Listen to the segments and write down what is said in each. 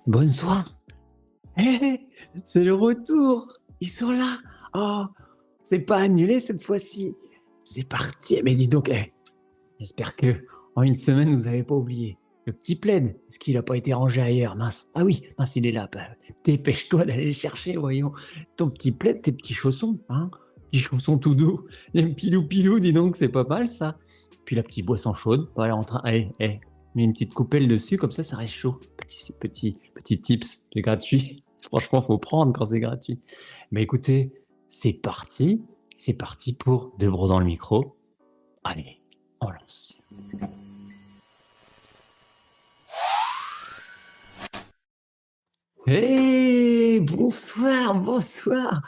Bonsoir. Hé, c'est le retour. Ils sont là. Oh, c'est pas annulé cette fois-ci. C'est parti. Mais dis donc, j'espère que en une semaine, vous avez pas oublié. Le petit plaid, est-ce qu'il a pas été rangé ailleurs? Mince. Ah oui, mince, il est là. Bah, dépêche-toi d'aller le chercher, voyons. Ton petit plaid, tes petits chaussons, hein? Petits chaussons tout doux. Les pilou pilou, dis donc, c'est pas mal ça. Puis la petite boisson chaude. Voilà, allez, mets une petite coupelle dessus, comme ça reste chaud. Petit tips, c'est gratuit. Franchement, faut prendre quand c'est gratuit. Mais écoutez, c'est parti. C'est parti pour De Bro dans le micro. Allez, on lance. Hey, bonsoir.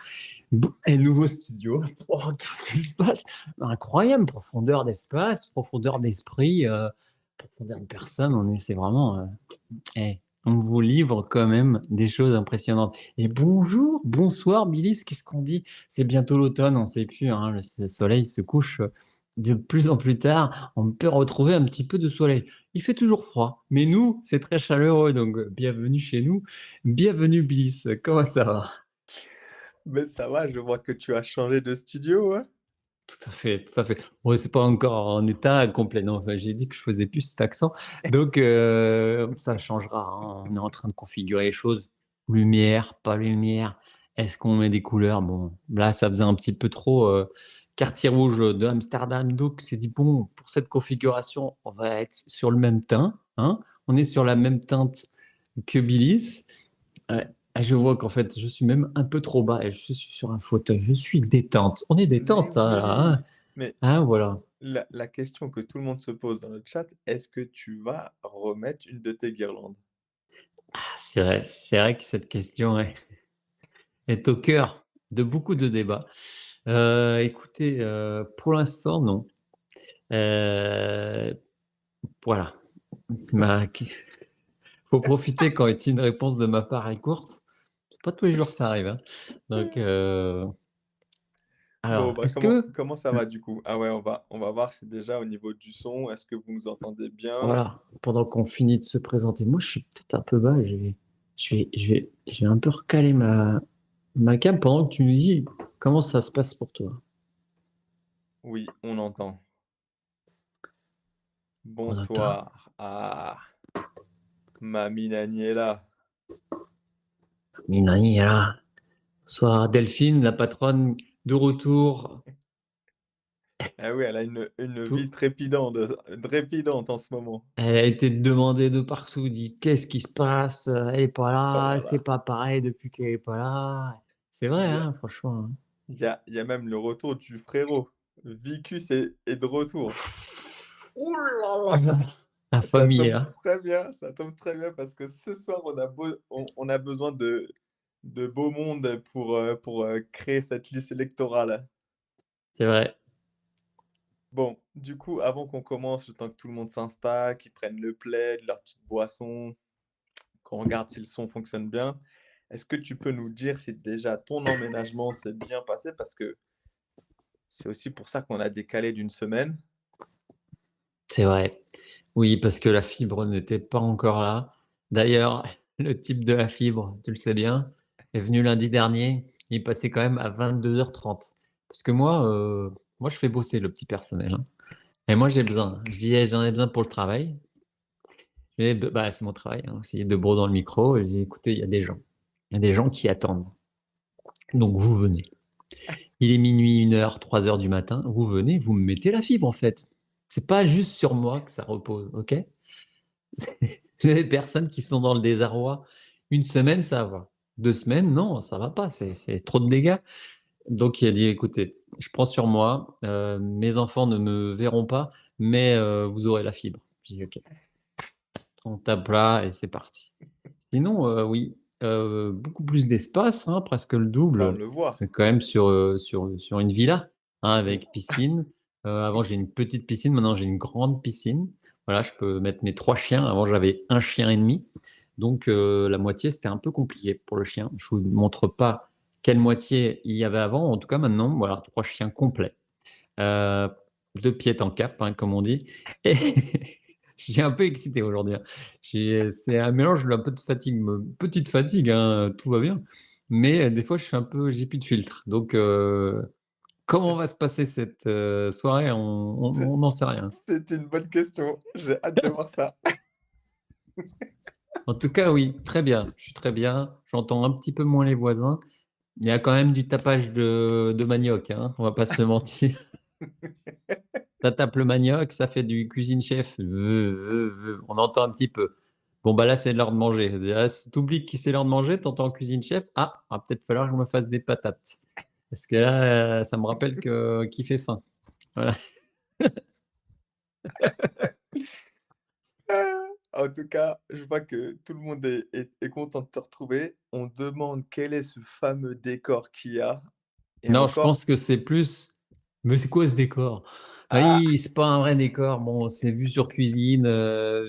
Un nouveau studio. Oh, qu'est-ce qui se passe? Incroyable, profondeur d'espace, profondeur d'esprit, profondeur de personne. C'est vraiment. On vous livre quand même des choses impressionnantes. Et bonsoir, Billy. Qu'est-ce qu'on dit? C'est bientôt l'automne, on ne sait plus. Hein, le soleil se couche de plus en plus tard. On peut retrouver un petit peu de soleil. Il fait toujours froid, mais nous, c'est très chaleureux. Donc, bienvenue chez nous. Bienvenue, Billy. Comment ça va? Mais ça va, je vois que tu as changé de studio, hein? Tout à fait, tout à fait. Bon, c'est pas encore en état complet. Non, enfin, j'ai dit que je faisais plus cet accent. Donc, ça changera. Hein. On est en train de configurer les choses. Lumière, pas lumière. Est-ce qu'on met des couleurs? Bon, là, ça faisait un petit peu trop quartier rouge de Amsterdam. Donc, c'est dit, bon, pour cette configuration, on va être sur le même teint. Hein. On est sur la même teinte que Billys. Ouais. Ah, je vois qu'en fait, je suis même un peu trop bas et je suis sur un fauteuil. Je suis détente. On est Mais détente, hein, là, hein. oui! Mais Ah, voilà. la question que tout le monde se pose dans le chat, est-ce que tu vas remettre une de tes guirlandes? Ah, c'est vrai que cette question est au cœur de beaucoup de débats. Écoutez, pour l'instant, non. Euh, voilà. Ma... faut profiter quand une réponse de ma part est courte. C'est pas tous les jours que ça arrive. Hein. Donc, Bon, alors, bah, est-ce comment que comment ça va du coup? Ah ouais, on va voir si déjà au niveau du son, est-ce que vous nous entendez bien? voilà, pendant qu'on finit de se présenter, moi je suis peut-être un peu bas, je vais un peu recaler ma cam pendant que tu nous dis comment ça se passe pour toi. Oui, on entend. On entend. Bonsoir. Ah, Mamie Nani est là. Minani, là. Bonsoir Delphine, la patronne de retour. Ah oui, elle a une vie Tout, trépidante en ce moment. elle a été demandée de partout, dit qu'est-ce qui se passe? Elle est pas Oh là, là c'est là. pas pareil depuis qu'elle est pas là. C'est vrai, Il y a hein, franchement. Hein. il y a même le retour du frérot. Vicus est de retour. Ouh là là là. La Ça famille est tombe là. très bien, ça tombe très bien parce que ce soir, on a besoin de beau monde pour créer cette liste électorale. C'est vrai. Bon, du coup, avant qu'on commence, le temps que tout le monde s'installe, qu'ils prennent le plaid, leur petite boisson, qu'on regarde si le son fonctionne bien, est-ce que tu peux nous dire si déjà ton emménagement s'est bien passé? Parce que c'est aussi pour ça qu'on a décalé d'une semaine. C'est vrai. Oui, parce que la fibre n'était pas encore là. D'ailleurs, le type de la fibre, tu le sais bien, est venu lundi dernier. Il est passé quand même à 22h30. Parce que moi, je fais bosser le petit personnel. Hein. Et moi, j'ai besoin. Je dis, j'en ai besoin pour le travail. Bah, c'est mon travail hein, aussi, de bro dans le micro. Et je dis, écoutez, il y a des gens. Il y a des gens qui attendent. Donc, vous venez. Il est minuit, 1h, 3h du matin. Vous venez, vous me mettez la fibre, en fait. C'est pas juste sur moi que ça repose, ok? C'est des personnes qui sont dans le désarroi. Une semaine, ça va. 2 semaines, non, ça va pas, c'est trop de dégâts. Donc il a dit: «Écoutez, je prends sur moi, mes enfants ne me verront pas, mais vous aurez la fibre». J'ai dit: «OK». On tape là et c'est parti. Sinon, oui, beaucoup plus d'espace, hein, presque le Bah, on double, le voit. quand même sur une villa, hein, Mmh. avec piscine. Avant j'ai une petite piscine, maintenant j'ai une grande piscine. Voilà, je peux mettre mes 3 chiens. Avant j'avais un chien et demi, donc la moitié c'était un peu compliqué pour le chien. Je vous montre pas quelle moitié il y avait avant. En tout cas maintenant, voilà, 3 chiens complets. Heu, 2 pieds en cap, hein, comme on dit et J'ai un peu excité aujourd'hui, hein. C'est un mélange d'un peu de fatigue, petite fatigue, hein, tout va bien, mais des fois, j'ai plus de filtre. Donc comment va C'est se passer cette, soirée? c'est On n'en sait rien. c'est une bonne question. J'ai hâte de voir ça. En tout cas, oui, très bien. Je suis très bien. J'entends un petit peu moins les voisins. Il y a quand même du tapage de manioc, hein, on va pas se mentir. Ça tape le manioc, ça fait du cuisine chef, on entend un petit peu. Bon, bah, là, c'est l'heure de manger. Déjà, si tu oublies que c'est l'heure de manger, tu entends cuisine chef: «Ah, va peut-être falloir que je me fasse des patates». Parce que là, ça me rappelle qu'il fait faim. Voilà. Ah, en tout cas, je vois que tout le monde est content de te retrouver. On demande quel est ce fameux décor qu'il y a et Non, je encore pense que c'est plus: «Mais c'est quoi ce décor?» ah! Oui, c'est pas un vrai décor. Bon, c'est vue sur cuisine,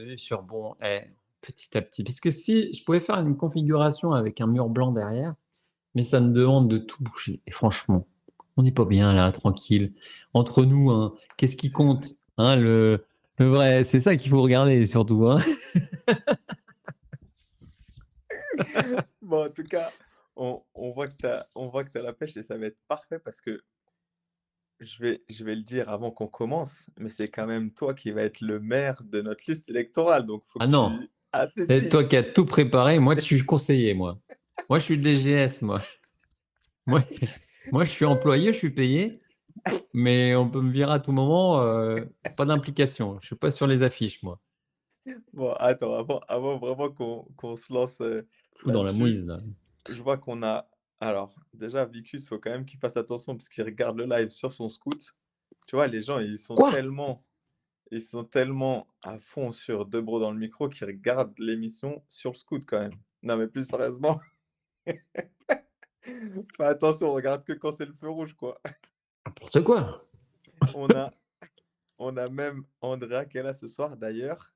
vue sur bon, petit à petit. Parce que si je pouvais faire une configuration avec un mur blanc derrière, mais ça me demande de tout bouger et franchement, on n'est pas bien là, tranquille. Entre nous, hein, qu'est-ce qui compte? Hein, le vrai c'est ça qu'il faut regarder surtout, hein. Bon, en tout cas, on voit que tu as la pêche et ça va être parfait parce que je vais le dire avant qu'on commence, mais c'est quand même toi qui vas être le maire de notre liste électorale, donc faut Ah que non, tu ah si, c'est si, toi qui as tout préparé, moi je suis conseiller moi. Moi je suis le DGS moi. Moi moi je suis employé, je suis payé, mais on peut me virer à tout moment, pas d'implication. Je suis pas sur les affiches moi. bon attends, avant vraiment qu'on se lance, Fou dans la là-dessus, mouise là. je vois qu'on a alors déjà Vicus, faut quand même qu'il fasse attention parce qu'il regarde le live sur son scoot. Tu vois, les gens, Quoi? ils sont tellement à fond sur De Bro dans le micro qu'ils regardent l'émission sur le scoot quand même. Non mais plus sérieusement, fais attention, on regarde que quand c'est le feu rouge, quoi. N'importe quoi. On a on a même Andrea qui est là ce soir. D'ailleurs,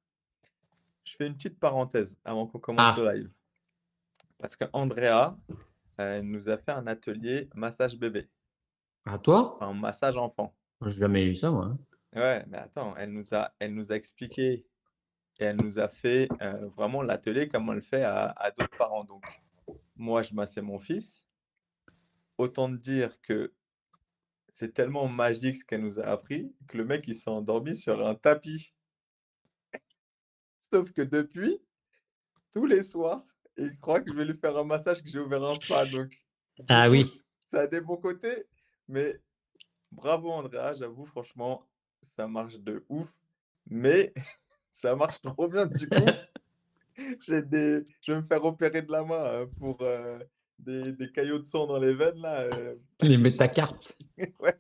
je fais une petite parenthèse avant qu'on commence le Ah, live. Parce qu'Andrea, elle nous a fait un atelier massage bébé, à toi? enfin massage enfant. J'ai jamais eu ça moi, hein. Ouais, mais attends, elle nous a expliqué et elle nous a fait, vraiment l'atelier comme on le fait à d'autres parents. Donc moi, je massais mon fils. Autant te dire que c'est tellement magique ce qu'elle nous a appris que le mec, il s'est endormi sur un tapis. Sauf que depuis, tous les soirs, il croit que je vais lui faire un massage, que j'ai ouvert un spa. Donc du Ah coup, oui. ça a des bons côtés, mais bravo Andrea, j'avoue franchement, ça marche de ouf, mais ça marche trop bien du coup, je vais me faire opérer de la main, pour, des caillots de sang dans les veines là, Les métacarpes. ouais.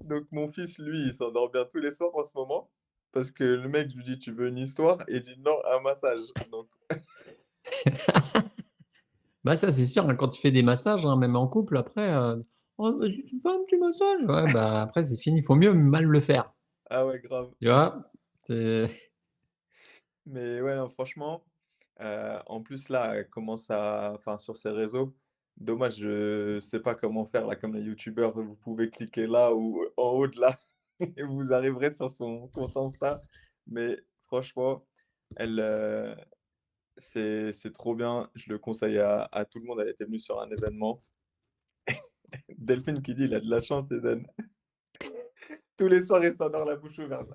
Donc mon fils, lui, il s'endort bien tous les soirs en ce moment, parce que le mec, je lui dis: «Tu veux une histoire?» et il dit: «Non, un massage». Donc Bah, ça, c'est sûr, hein, quand tu fais des massages, hein, même en couple après, «Oh vas-y, tu me fais un petit massage?» Ouais, bah, après c'est fini. Il faut mieux mal le faire, ah ouais, grave. tu vois? C'est Mais ouais, non, franchement, en plus là, elle commence à enfin sur ses réseaux, dommage, je sais pas comment faire là comme les youtubeurs, vous pouvez cliquer là ou en haut de là et vous arriverez sur son compte Insta. Mais franchement, elle, c'est trop bien, je le conseille à tout le monde. Elle était venue sur un événement. Delphine qui dit: «Il a de la chance Eden». Tous les soirs, il s'endort la bouche ouverte.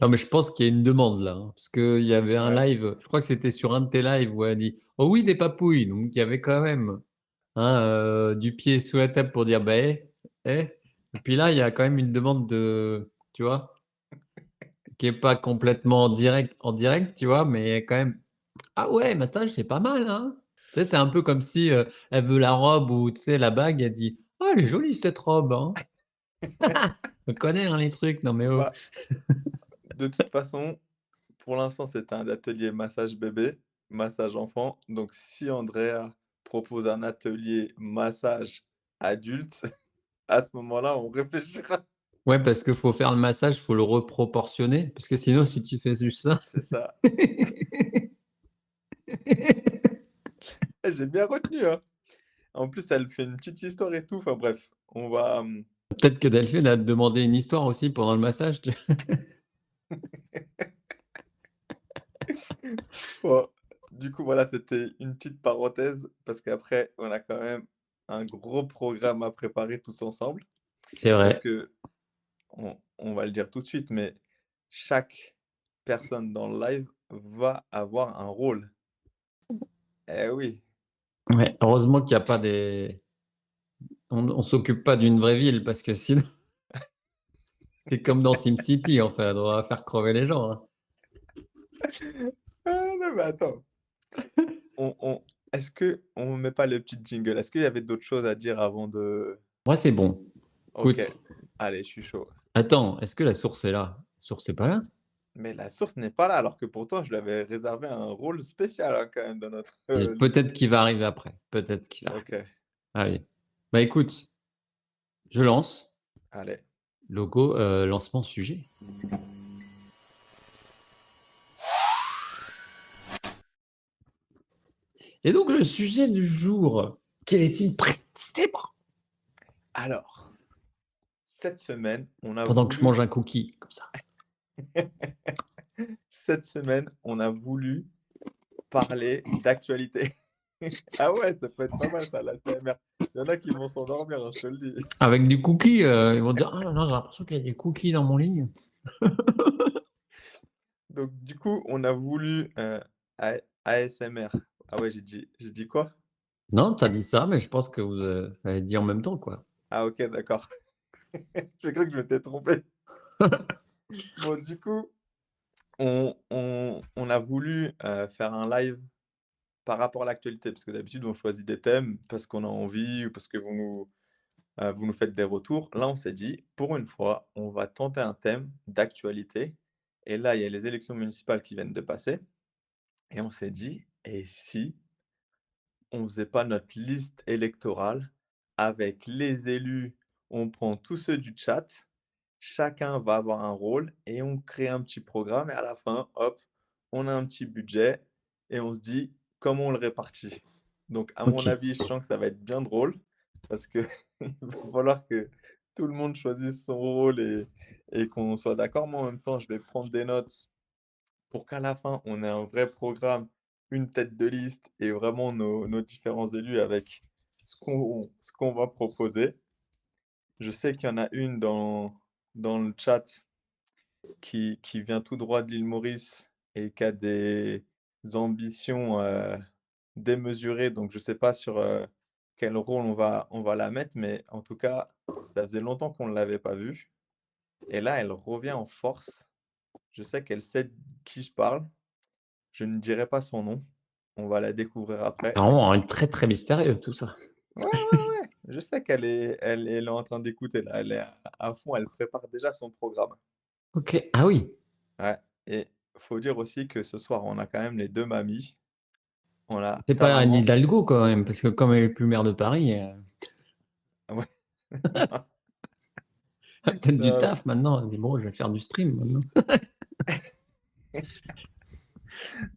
non, mais je pense qu'il y a une demande là, hein, parce qu'il y avait un Ouais, live, je crois que c'était sur un de tes lives où elle a dit: «Oh oui, des papouilles», donc il y avait quand même, hein, du pied sous la table pour dire: «Bah, et puis là, il y a quand même une demande de tu vois? Qui est pas complètement en direct, tu vois? Mais quand même: «Ah ouais, massage, c'est pas mal, hein?» Tu sais, c'est un peu comme si, elle veut la robe ou tu sais, la bague, elle dit: «Ah, elle est jolie cette robe, hein». On connaît, hein, les trucs, non mais oh. bah, de toute façon, pour l'instant, c'était un atelier massage bébé, massage enfant. Donc, si Andrea propose un atelier massage adulte, à ce moment-là, on réfléchira. Ouais, parce qu'il faut faire le massage, faut le reproportionner, parce que sinon, si tu fais juste ça C'est ça. J'ai bien retenu, hein. En plus, elle fait une petite histoire et tout. Enfin bref, on va, Peut-être que Delphine a demandé une histoire aussi pendant le massage, tu Bon, du coup, voilà, c'était une petite parenthèse parce qu'après, on a quand même un gros programme à préparer tous ensemble. C'est Parce vrai. que on va le dire tout de suite, mais chaque personne dans le live va avoir un rôle. Eh oui. Ouais, heureusement qu'il y a pas des on s'occupe pas d'une vraie ville parce que sinon c'est comme dans SimCity en fait, on va faire crever les gens, hein. Ah non, mais attends, on est-ce qu'on met pas le petit jingle? Est-ce qu'il y avait d'autres choses à dire avant de Moi, c'est bon. OK, Écoute, allez, je suis chaud. attends, est-ce que la source est là? La source est pas là? Mais la source n'est pas là, alors que pourtant je lui avais réservé un rôle spécial, hein, quand même dans notre, Et liste. peut-être qu'il va arriver après, peut-être qu'il va arriver. OK, Allez. Bah, écoute, je lance. allez. Logo, lancement sujet. Et donc le sujet du jour, quel est-il précisément? Alors, cette semaine, on a Pendant que je voulu mange un cookie, comme ça. cette semaine, on a voulu parler d'actualité. Ah ouais, ça peut être pas mal ça, l'ASMR. Il y en a qui vont s'endormir, hein, je te le dis. Avec du cookie, ils vont dire: «Ah là là, j'ai l'impression qu'il y a des cookies dans mon lit». Donc du coup, on a voulu, A ASMR. Ah ouais, j'ai dit quoi? Non, tu as dit ça, mais je pense que vous, avez dit en même temps, quoi. Ah OK, d'accord. J'ai cru que je m'étais trompé. Bon, du coup, on a voulu, faire un live par rapport à l'actualité, parce que d'habitude, on choisit des thèmes parce qu'on a envie ou parce que vous nous faites des retours. Là, on s'est dit: «Pour une fois, on va tenter un thème d'actualité» et là, il y a les élections municipales qui viennent de passer et on s'est dit: «Et si on faisait pas notre liste électorale avec les élus, on prend tous ceux du chat, chacun va avoir un rôle et on crée un petit programme et à la fin, hop, on a un petit budget et on se dit comment on le répartit. Donc à mon OK. avis, je sens que ça va être bien drôle parce que il va falloir que tout le monde choisisse son rôle et qu'on soit d'accord. Moi, en même temps, je vais prendre des notes pour qu'à la fin, on ait un vrai programme, une tête de liste et vraiment nos différents élus avec ce qu'on va proposer. Je sais qu'il y en a une dans le chat qui vient tout droit de l'île Maurice et qui a des ambitions, démesurées, donc je ne sais pas sur, quel rôle on va la mettre, mais en tout cas, ça faisait longtemps qu'on ne l'avait pas vue et là, elle revient en force. Je sais qu'elle sait de qui je parle. Je ne dirai pas son nom. On va la découvrir après. Vraiment, hein, très, très mystérieux tout ça. Ouais, ouais, ouais, je sais qu'elle est en train d'écouter là, elle est à fond, elle prépare déjà son programme. OK. Ah oui, Ouais et faut dire aussi que ce soir, on a quand même les 2 mamies. On a c'est ta pas Anne maman Hidalgo quand même, parce que comme elle est plus maire de Paris, ouais. elle a peut-être du Non, taf maintenant. Elle dit: «Bon, je vais faire du stream maintenant».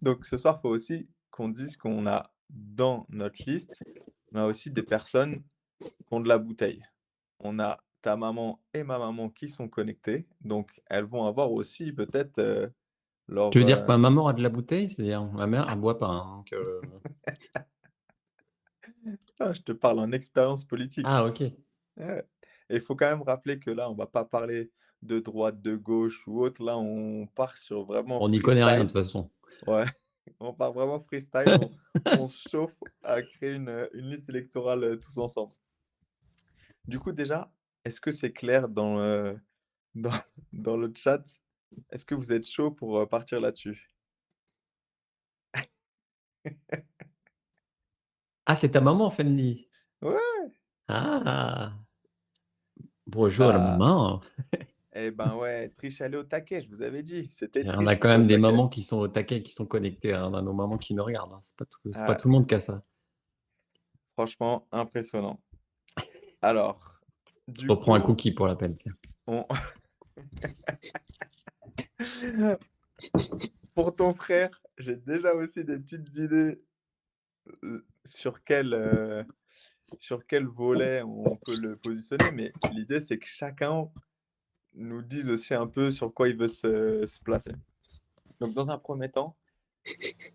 donc ce soir, faut aussi qu'on dise qu'on a dans notre liste, on a aussi des personnes qui ont de la bouteille. On a ta maman et ma maman qui sont connectées, donc elles vont avoir aussi peut-être, Tu leur, veux dire que ma maman a de la bouteille? C'est-à-dire ma mère, elle boit pas, hein, donc ah, je te parle en expérience ah politique. OK. Ouais et il faut quand même rappeler que là, on va pas parler de droite, de gauche ou autre. Là, on part sur vraiment On n'y connaît rien de freestyle. toute façon. Ouais, on part vraiment freestyle. On se chauffe à créer une liste électorale, tous ensemble. Du coup, déjà, est-ce que c'est clair dans dans le chat? Est-ce que vous êtes chaud pour, partir là-dessus? Ah, c'est ta maman, Fendi? Ouais! Ah! Bonjour Bah, maman. eh ben, ouais, triche, elle est au taquet, je vous avais dit, c'était Et on a triche quand qui est au même des taquet. mamans qui sont au taquet, qui sont connectées, hein. On a nos mamans qui nous regardent, hein. C'est pas Ah, tout le monde qui a ça. franchement impressionnant. Alors, Je du reprends un coup, cookie pour la peine, tiens. on pour ton frère, j'ai déjà aussi des petites idées, sur quel, sur quel volet on peut le positionner, mais l'idée, c'est que chacun nous dise aussi un peu sur quoi il veut se placer. Donc dans un premier temps,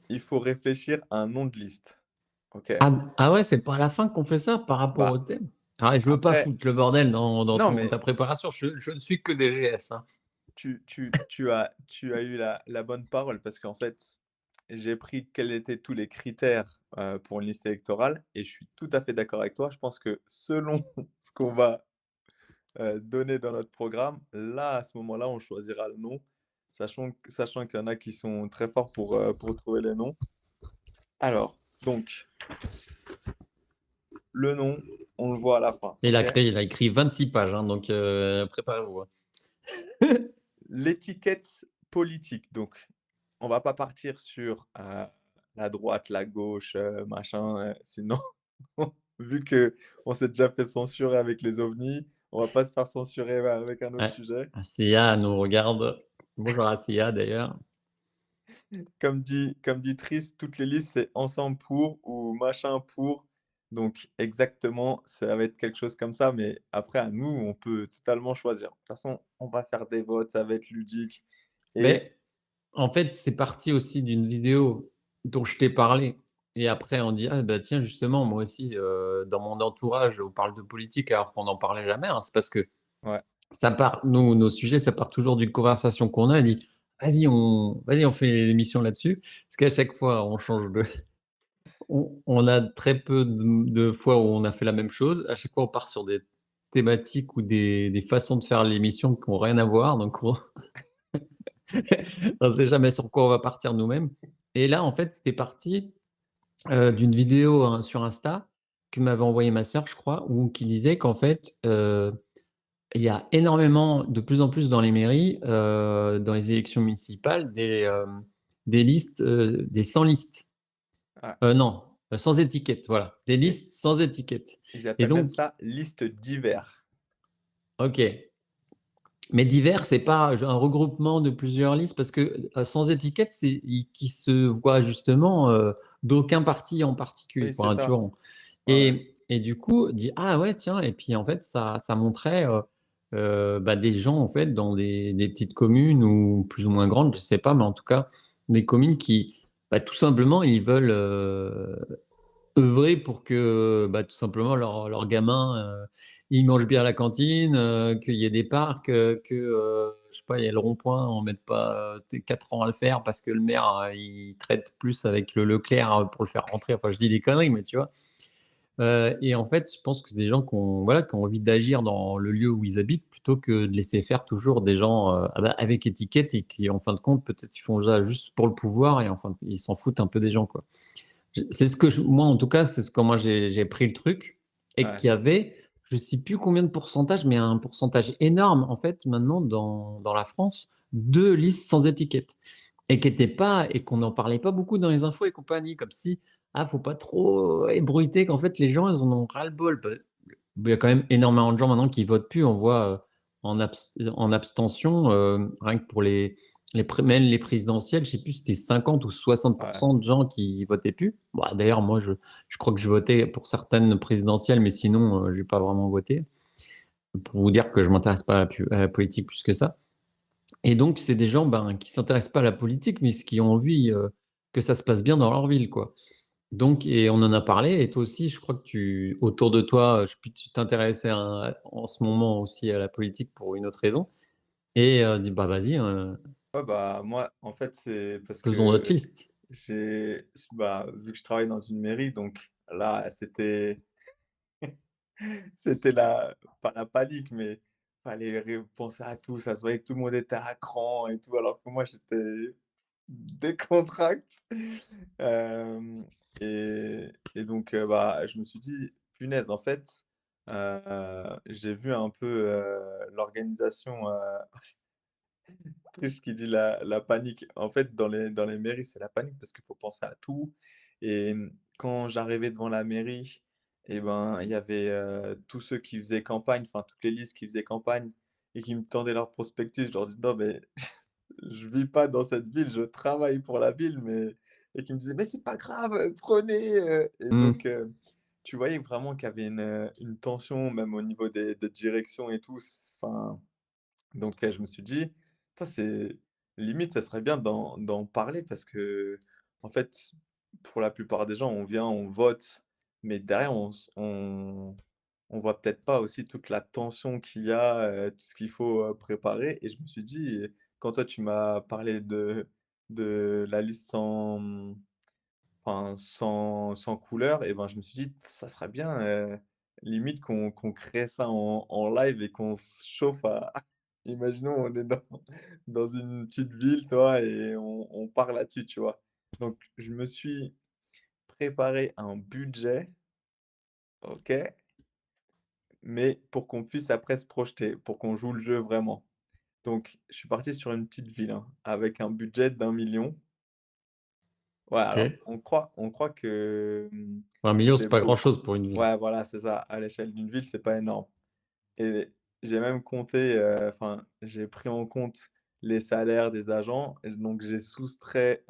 il faut réfléchir à un nom de liste. OK? Ah ouais, c'est pas à la fin qu'on fait ça par rapport Bah, au thème? Ah, je veux pas après foutre le bordel dans non, ton mais ta préparation, je ne suis que DGS, hein. tu as eu la bonne parole parce qu'en fait, j'ai pris quels étaient tous les critères, pour une liste électorale et je suis tout à fait d'accord avec toi. Je pense que selon ce qu'on va, donner dans notre programme, là, à ce moment-là, on choisira le nom, sachant qu'il y en a qui sont très forts pour trouver les noms. Alors, donc, le nom, on le voit à la fin, OK? Il a écrit 26 pages, hein, donc préparez-vous, hein. L'étiquette politique, donc, on va pas partir sur, la droite, la gauche, machin, sinon vu qu'on s'est déjà fait censurer avec les ovnis, on va pas se faire censurer avec un autre Ouais, sujet. Sia nous regarde. Bonjour à Sia d'ailleurs. Comme dit Triss, toutes les listes, c'est ensemble pour ou machin pour. Donc exactement, ça va être quelque chose comme ça, mais après à nous, on peut totalement choisir. De toute façon, on va faire des votes, ça va être ludique et Mais en fait, c'est parti aussi d'une vidéo dont je t'ai parlé et après on dit: «Ah bah tiens justement moi aussi, dans mon entourage on parle de politique» alors qu'on n'en parlait jamais, hein. C'est parce que ouais, ça part nous, nos sujets, ça part toujours d'une conversation qu'on a et dit: «Vas-y on fait l'émission là-dessus». Parce qu'à chaque fois on change de on a très peu de fois où on a fait la même chose. À chaque fois on part sur des thématiques ou des façons de faire l'émission qui ont rien à voir donc on sait jamais sur quoi on va partir nous-mêmes et là, en fait, c'était parti, d'une vidéo, hein, sur Insta que m'avait envoyé ma sœur, je crois, où qui disait qu'en fait, il y a énormément, de plus en plus dans les mairies, dans les élections municipales, des listes, des sans listes. ouais Non, sans étiquette, voilà, des et listes sans étiquette ils et appellent même donc ça liste divers. OK. Mais divers, c'est pas un regroupement de plusieurs listes parce que, sans étiquette, c'est qui se voit justement, d'aucun parti en particulier, Oui, c'est quoi, hein, tu ça. vois? Ouais, ouais. Et du coup, dit: «Ah ouais, tiens» et puis en fait, ça montrait, bah, des gens, en fait, dans des petites communes ou plus ou moins grandes, je sais pas, mais en tout cas, des communes qui, bah, tout simplement, ils veulent, œuvrer pour que, bah, tout simplement leurs gamins, ils mangent bien à la cantine, qu'il y ait des parcs, je sais pas, il y a le rond-point, on mette pas, 4 ans à le faire parce que le maire, il traite plus avec le Leclerc, pour le faire rentrer. Enfin, je dis des conneries, mais tu vois? Et en fait, je pense que c'est des gens qui ont, voilà, qui ont envie d'agir dans le lieu où ils habitent plutôt que de laisser faire toujours des gens, ah bah, avec étiquette et qui, en fin de compte, peut-être, ils font ça juste pour le pouvoir et enfin, ils s'en foutent un peu des gens, quoi. C'est ce que moi, en tout cas, c'est ce comment j'ai pris le truc et Ouais. qu'il y avait, je sais plus combien de pourcentage, mais un pourcentage énorme, en fait, maintenant dans la France, de listes sans étiquette et qui étaient pas et qu'on n'en parlait pas beaucoup dans les infos et compagnie, comme si: «Ah, faut pas trop ébruiter», qu'en fait, les gens, ils en ont ras-le-bol. Il y a quand même énormément de gens maintenant qui votent plus. On voit, en abstention, rien que pour même les présidentielles, je sais plus si c'était 50 ou 60 Ouais, de gens qui votaient plus. Bah, d'ailleurs, moi, je crois que je votais pour certaines présidentielles, mais sinon, j'ai pas vraiment voté. Pour vous dire que je m'intéresse pas à la politique plus que ça. Et donc, c'est des gens, ben, qui s'intéressent pas à la politique, mais qui ont envie, que ça se passe bien dans leur ville, quoi. Donc et on en a parlé et toi aussi, je crois que autour de toi, je sais plus, tu t'intéressais en ce moment aussi à la politique pour une autre raison et dis: «Bah, vas-y, ouais, bah, moi, en fait, c'est parce faisons notre que liste». bah, vu que je travaille dans une mairie, donc là, c'était pas la panique, mais fallait penser à tout. Ça se voyait que tout le monde était à cran et tout, alors que moi, j'étais décontracté. Hem et donc bah, je me suis dit: «Punaise, en fait, j'ai vu un peu, l'organisation, Triche qui dit la panique. En fait, dans les mairies, c'est la panique parce qu'il faut penser à tout et quand j'arrivais devant la mairie et ben, il y avait, tous ceux qui faisaient campagne, enfin toutes les listes qui faisaient campagne et qui me tendaient leur prospectus. Je leur dis: «Non mais je vis pas dans cette ville, je travaille pour la ville, mais» et qui me disaient: «Mais c'est pas grave, prenez, et Mmh. donc tu voyais vraiment qu'il y avait une tension même au niveau des directions et tout, enfin, donc je me suis dit: «Ça c'est limite, ça serait bien d'en parler» parce que en fait, pour la plupart des gens, on vient, on vote, mais derrière on voit peut-être pas aussi toute la tension qu'il y a, tout ce qu'il faut, préparer et je me suis dit, quand toi tu m'as parlé de la liste sans, enfin sans couleur et ben, je me suis dit: «Ça serait bien, limite qu'on crée ça en live et qu'on se chauffe à» imaginons on est dans une petite ville, tu vois? Et on part là-dessus, tu vois? Donc je me suis préparé un budget, OK? Mais pour qu'on puisse après se projeter, pour qu'on joue le jeu vraiment. Donc je suis parti sur une petite ville, hein, avec un budget d'1 million. Ouais, alors OK. on croit que, 1 000 000, c'est c'est pas beaucoup. grand-chose pour une ville. Ouais, voilà, c'est ça. À l'échelle d'une ville, c'est pas énorme et j'ai même compté, enfin, j'ai pris en compte les salaires des agents et donc j'ai soustrait,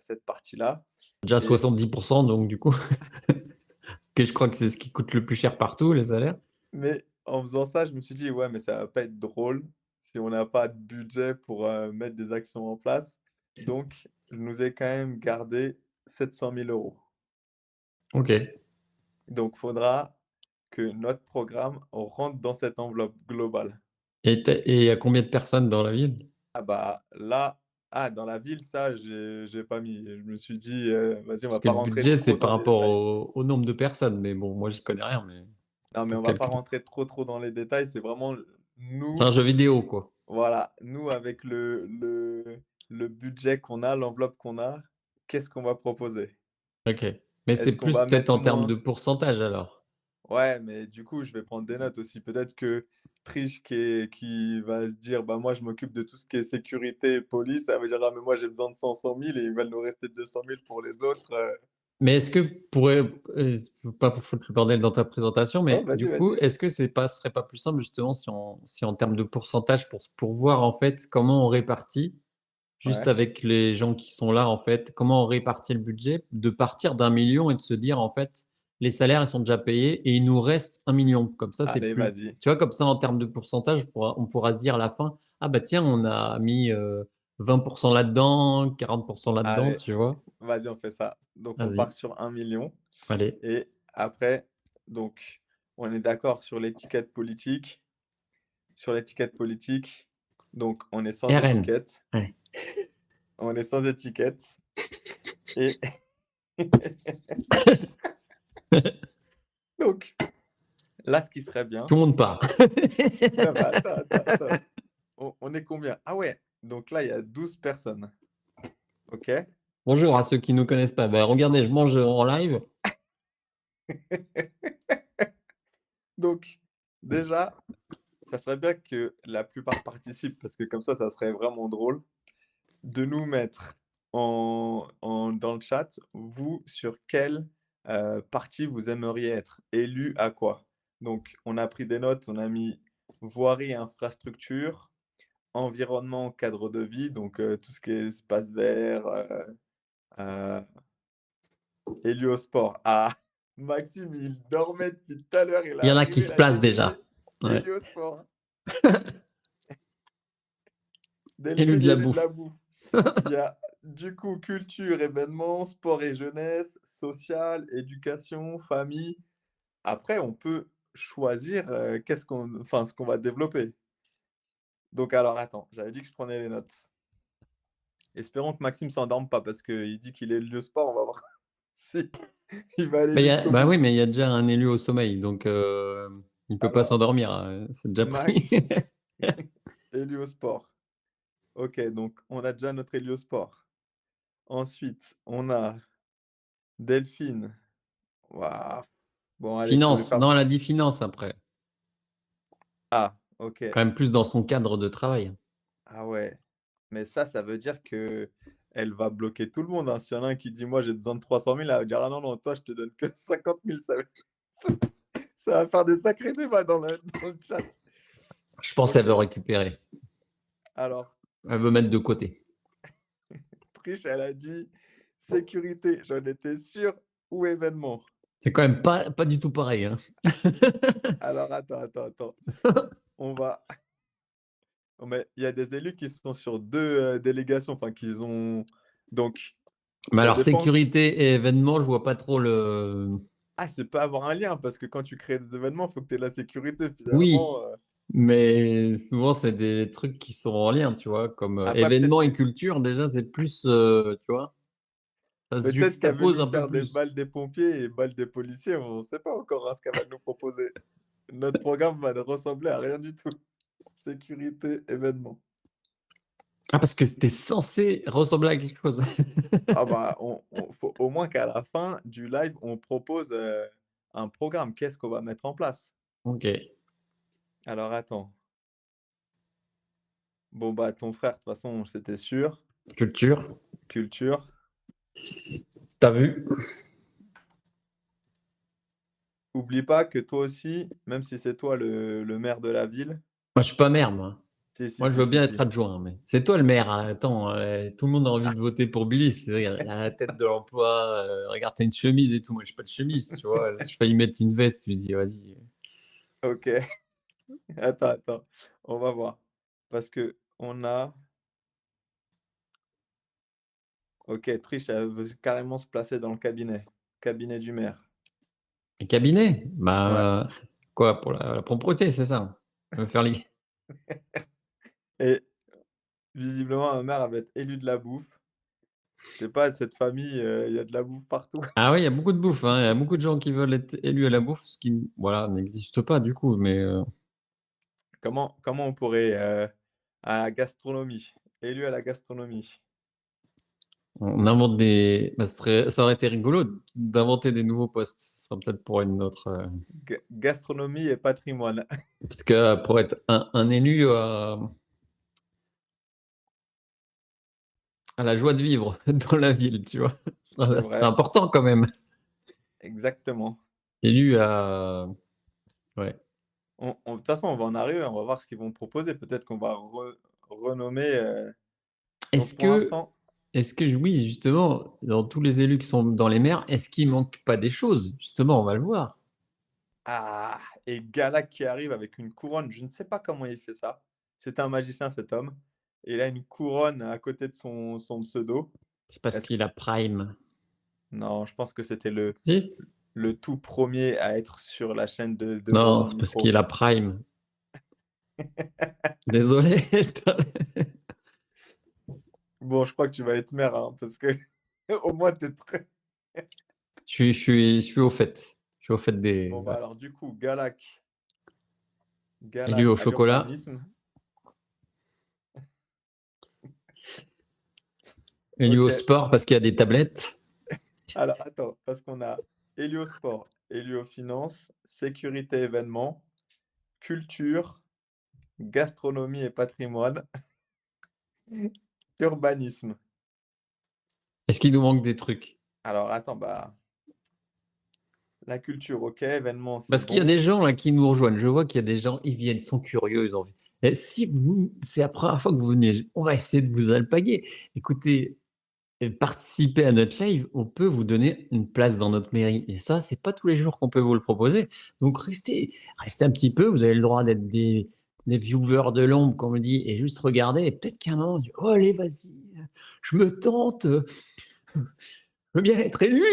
cette partie-là Déjà et 70, donc du coup, que je crois que c'est ce qui coûte le plus cher partout, les salaires. mais en faisant ça, je me suis dit: «Ouais, mais ça va pas être drôle si on n'a pas de budget pour, mettre des actions en place». Donc je nous ai quand même gardé 700 000 €. OK. Donc faudra que notre programme rentre dans cette enveloppe globale. Et il y a combien de personnes dans la ville? Ah bah, là, dans la ville, ça, j'ai pas mis. Je me suis dit, «Vas-y, on Parce va que pas le rentrer budget, c'est trop par dans les rapport détails». au nombre de personnes, mais bon, moi, j'y connais rien, mais Non, mais on pour va pas calculer. rentrer trop dans les détails, c'est vraiment C'est nous. un jeu vidéo, quoi. Voilà, nous avec le budget qu'on a, l'enveloppe qu'on a, qu'est-ce qu'on va proposer? OK. Mais c'est Est-ce qu'on plus va peut-être mettre en termes de moins? pourcentage alors? Ouais, mais du coup, je vais prendre des notes aussi. Peut-être que Triche qui va se dire: «Bah, moi, je m'occupe de tout ce qui est sécurité et police», ça veut dire: «Ah, mais moi, j'ai besoin de 500 000 et il va nous rester 200 000 pour les autres», Mais est-ce que pas pour foutre le bordel dans ta présentation, Non, mais vas-y, du coup, vas-y. est-ce que c'est pas serait pas plus simple justement si en termes de pourcentage pour voir en fait comment on répartit, juste Ouais. avec les gens qui sont là en fait, comment on répartit le budget? De partir d'1 million et de se dire en fait: «Les salaires, ils sont déjà payés et il nous reste 1 million». Comme ça, c'est Allez, plus vas-y. tu vois? Comme ça, en termes de pourcentage, on pourra se dire à la fin: «Ah bah tiens, on a mis, 20 là-dedans, 40 là-dedans», Allez, tu vois? vas-y, on fait ça. Donc on part Vas-y, sur 1 million allez. et après, donc on est d'accord sur l'étiquette politique. Sur l'étiquette politique, donc on est sans RN. étiquette. Ouais. On est sans étiquette et donc là, ce qui serait bien. Tout le monde part. Non, mais attends. On est combien? Ah ouais, donc là, il y a 12 personnes. OK? Bonjour à ceux qui nous connaissent pas. Bah, regardez, je mange en live. Donc déjà, ça serait bien que la plupart participent parce que comme ça serait vraiment drôle de nous mettre dans le chat, vous, sur quel, parti vous aimeriez être? Élu à quoi? Donc on a pris des notes, on a mis voirie et infrastructure, environnement, cadre de vie, donc tout ce qui est espace vert, heu, héliosport. Ah! Maxime, il dormait depuis tout à l'heure, il est Il y en a qui arrivé se à placent Delphine, déjà. Ouais. héliosport. Élu Delphine, de la élu de bouffe. la bouffe. Il y a du coup culture, événements, sport et jeunesse, social, éducation, famille. Après, on peut choisir, ce qu'on va développer. Donc alors attends, j'avais dit que je prenais les notes. Espérons que Maxime s'endorme pas parce qu'il dit qu'il est le sport, on va voir si il va aller Mais il y a jusqu'au bah, bout. oui, mais il y a déjà un élu au sommeil, donc il peut pas Alors, s'endormir, c'est déjà pris. Max, héliosport. OK, donc on a déjà notre héliosport. Ensuite, on a Delphine. Waouh! Bon allez, je vais Finance, faire. non, elle a dit finance après. Ah, OK. Quand même plus dans son cadre de travail. Ah ouais. Mais ça veut dire que elle va bloquer tout le monde, hein. S'il y en a un qui dit: «Moi, j'ai besoin de 300 000», elle va dire: «Ah non, non, toi, je te donne que 50 000». Ça va faire des sacrés débats dans le chat. Je pense qu'elle OK. veut récupérer. Alors, Elle veut mettre de côté. Triche, elle a dit: «Sécurité», j'en étais sûr, ou événement. C'est quand même pas du tout pareil, hein. Alors attends. On va mais il y a des élus qui sont sur 2 délégations, enfin qu'ils ont donc Mais ça alors dépend. sécurité et événements, je vois pas trop le Ah, c'est pas avoir un lien parce que quand tu crées des événements, il faut que tu aies la sécurité oui, finalement, mais souvent c'est des trucs qui sont en lien, tu vois? Comme, après peut-être événements et que culture déjà c'est plus, tu vois? Ça se peut-être qu'elle veut juxtapose nous un peu faire des plus. balles des pompiers et balles des policiers, on sait pas encore, hein, ce qu'elle va nous proposer. Notre programme va ne ressembler à rien du tout. Sécurité, événements. Ah parce que tu censé ressembler à quelque chose? Ah bah, on faut au moins qu'à la fin du live, on propose, un programme. Qu'est-ce qu'on va mettre en place? OK. Alors attends. Bon, bah, ton frère, de toute façon, c'était sûr. Culture, Culture. tu as vu? Oublie pas que toi aussi, même si c'est toi le maire de la ville. Moi je suis pas maire moi. Si, si, Moi je si, veux si, bien être si. adjoint, mais c'est toi le maire, hein, attends, tout le monde a envie de voter pour Billy, c'est il a la tête de l'emploi, regarde tu as une chemise et tout, moi j'ai pas de chemise, tu vois? J'ai failli mettre une veste, je lui dis: «Vas-y». OK. Attends. On va voir. Parce qu'on a OK, Triche, elle veut carrément se placer dans le cabinet. Cabinet du maire. Un cabinet? Ouais. Bah, quoi? Pour la propreté, c'est ça? Tu veux faire les Et visiblement, ma mère, elle va être élue de la bouffe. Je sais pas, cette famille, il y a de la bouffe partout. ah oui, il y a beaucoup de bouffe, hein, il y a beaucoup de gens qui veulent être élus à la bouffe, ce qui, voilà, n'existe pas du coup, mais Comment on pourrait, à la gastronomie, élu à la gastronomie. on invente des bah, ça aurait été rigolo d'inventer des nouveaux postes. Ce sera peut-être pour une autre, Gastronomie et patrimoine. parce que pour être un élu, à la joie de vivre dans la ville, tu vois? C'est Ça serait vrai, important quand même. exactement. Élu à ouais. De toute façon, on va en arriver, on va voir ce qu'ils vont proposer. Peut-être qu'on va renommer, Est-ce donc pour que l'instant oui, justement, dans tous les élus qui sont dans les maires, est-ce qu'il manque pas des choses? Justement, on va le voir. ah! Et Galak qui arrive avec une couronne, je ne sais pas comment il fait ça. C'est un magicien cet homme et il a une couronne à côté de son pseudo. C'est parce Est-ce qu'il a Prime. Non, je pense que c'était Si? le tout premier à être sur la chaîne devant Non, un c'est parce micro. qu'il a Prime. Désolé, je te Bon, je crois que tu vas être maire, hein, parce que au moins tu es très je suis au fait. Je suis au fait bon, des bah, ouais. alors du coup, Galak Élu au à chocolat, l'urbanisme. élu au OK. sport parce qu'il y a des tablettes. Alors attends, parce qu'on a héliosport, héliofinance, sécurité événements, culture, gastronomie et patrimoine, urbanisme. Est-ce qu'il nous manque des trucs? Alors attends, bah, la culture, OK, événements, c'est Parce qu'il y a bon. des gens là qui nous rejoignent. Je vois qu'il y a des gens, ils viennent, ils sont curieux, ils ont envie. Et si vous c'est la première fois que vous venez, on va essayer de vous alpaguer. Écoutez, participer à notre live, on peut vous donner une place dans notre mairie et ça, c'est pas tous les jours qu'on peut vous le proposer. Donc restez un petit peu, vous avez le droit d'être des viewers de l'ombre, comme on dit, et juste regarder et peut-être qu'à un moment, on dit: «Oh allez, vas-y, je me tente, je veux bien être élu,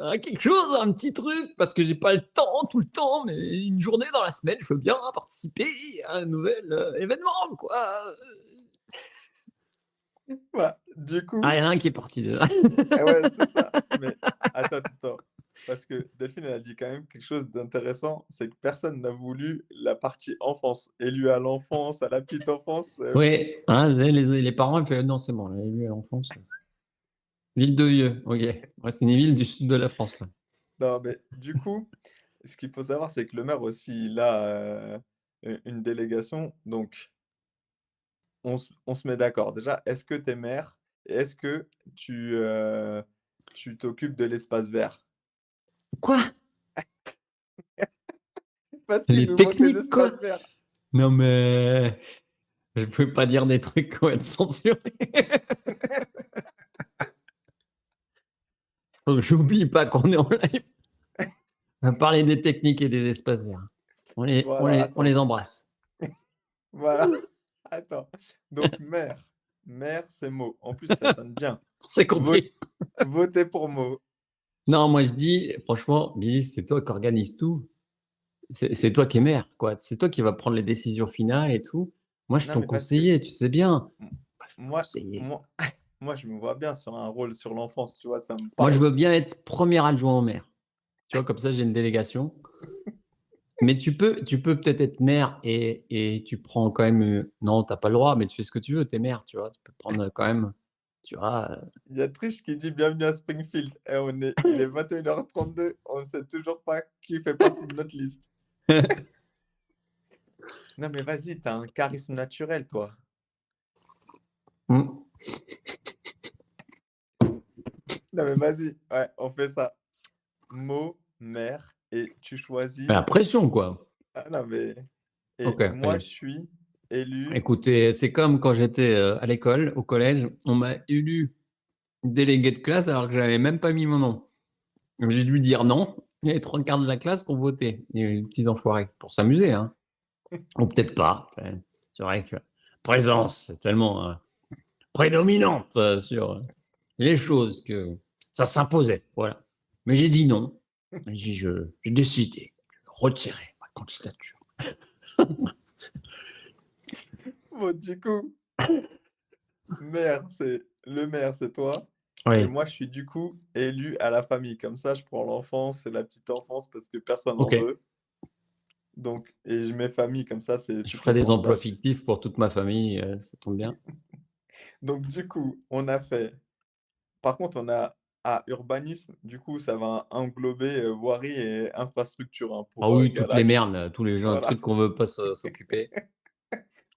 à quelque chose, un petit truc, parce que j'ai pas le temps tout le temps, mais une journée dans la semaine, je veux bien participer à un nouvel, événement, quoi». Bah, du Ah, il coup, y en a un qui est parti déjà. eh ouais, c'est ça. Mais attends, parce que Delphine, elle a dit quand même quelque chose d'intéressant, c'est que personne n'a voulu la partie enfance. Élu à l'enfance, à la petite enfance, Oui, hein, les parents, ils fait: «Non, c'est bon, là, lui à l'enfance, ville de Vieux, OK». Ouais, c'est une ville du sud de la France, là. non, mais du coup, ce qu'il faut savoir, c'est que le maire aussi, il a, une délégation, donc on se met d'accord. Déjà, est-ce que tu es maire et est-ce que tu t'occupes de l'espace vert? Quoi? Parce qu'il Les nous manque les techniques, espaces quoi? verts. Non, mais je peux pas dire des trucs qui vont être censurés. Faut que j'oublie pas qu'on est en live. On va parler des techniques et des espaces verts. On les Bon on alors les on attends, les embrasse. voilà, attends. Donc mère, mère c'est mot. En plus ça sonne bien. C'est Vote compris. Votez pour mot. Non, moi je dis franchement, Billy, c'est toi qui organise tout. C'est toi qui es maire, quoi. C'est toi qui vas prendre les décisions finales et tout. Moi, je suis Non ton mais parce que conseiller, tu sais bien. m Bah, je suis ton moi conseiller. moi moi je me vois bien sur un rôle sur l'enfance, tu vois? Ça me Moi, je parle. veux bien être premier adjoint au maire. Tu vois, comme ça, j'ai une délégation. Mais tu peux peut-être être maire et tu prends quand même, non, tu as pas le droit, mais tu fais ce que tu veux, tu es maire, tu vois? Tu peux prendre, quand même, tu vois, Il y a Trish qui dit: «Bienvenue à Springfield» et il est 21h32, on ne sait toujours pas qui fait partie de notre liste. Non mais vas-y, tu as un charisme naturel toi. Mmh. Non mais vas-y, ouais, on fait ça. Mot, mère et tu Mais choisis la pression, quoi. ah non mais et OK, moi allez. je suis élu Écoutez, c'est comme quand j'étais, à l'école, au collège, on m'a élu délégué de classe alors que j'avais même pas mis mon nom. J'ai dû dire non. Il y avait 3/4 de la classe qui ont voté. Les petits enfoirés, pour s'amuser, hein. Ou peut-être pas. C'est vrai que présence est tellement, prédominante, sur, les choses que ça s'imposait, voilà. Mais j'ai dit non. J'ai décidé de retirer ma candidature. bon du coup, maire c'est toi et Oui, moi je suis du coup élu à la famille. Comme ça je prends l'enfance et la petite enfance parce que personne n'en OK. veut. Donc et je mets famille comme ça c'est Je toutes ferai les des tranches emplois d'âge. fictifs pour toute ma famille, ça tombe bien. Donc du coup, on a fait par contre on a urbanisme, du coup ça va englober, voirie et infrastructure, hein, Ah pour, oui, toutes les Galac. merdes, tous les gens Voilà. trucs qu'on veut pas s'occuper.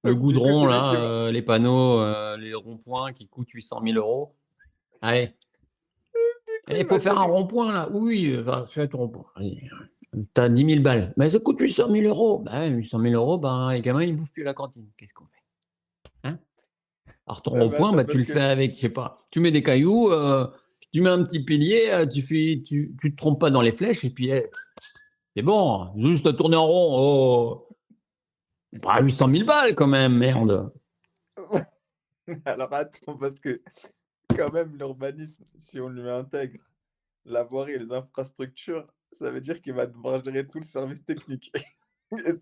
Le Donc du coup goudron c'est l'équivalent. là, les panneaux, les ronds-points qui coûtent 800 000 €. Allez, Du coup eh, il il faut va faire dire un rond-point là. Oui, va fais ton rond-point. Allez, tu as 10 000 balles. Mais ça coûte 800 000 €. Bah ouais, 800 000 €, ben, les gamins, ils bouffent plus à la cantine. Qu'est-ce qu'on fait? Hein? Alors ton «Non mais rond-point, attends bah, tu parce le fais que» avec, je sais pas, tu mets des cailloux, tu mets un petit pilier, tu te trompes pas dans les flèches et puis, eh, c'est bon, juste à tourner en rond. Oh, pas 800 000 balles quand même, merde. alors attends parce que quand même l'urbanisme, si on lui intègre la voirie et les infrastructures, ça veut dire qu'il va devoir gérer tout le service technique et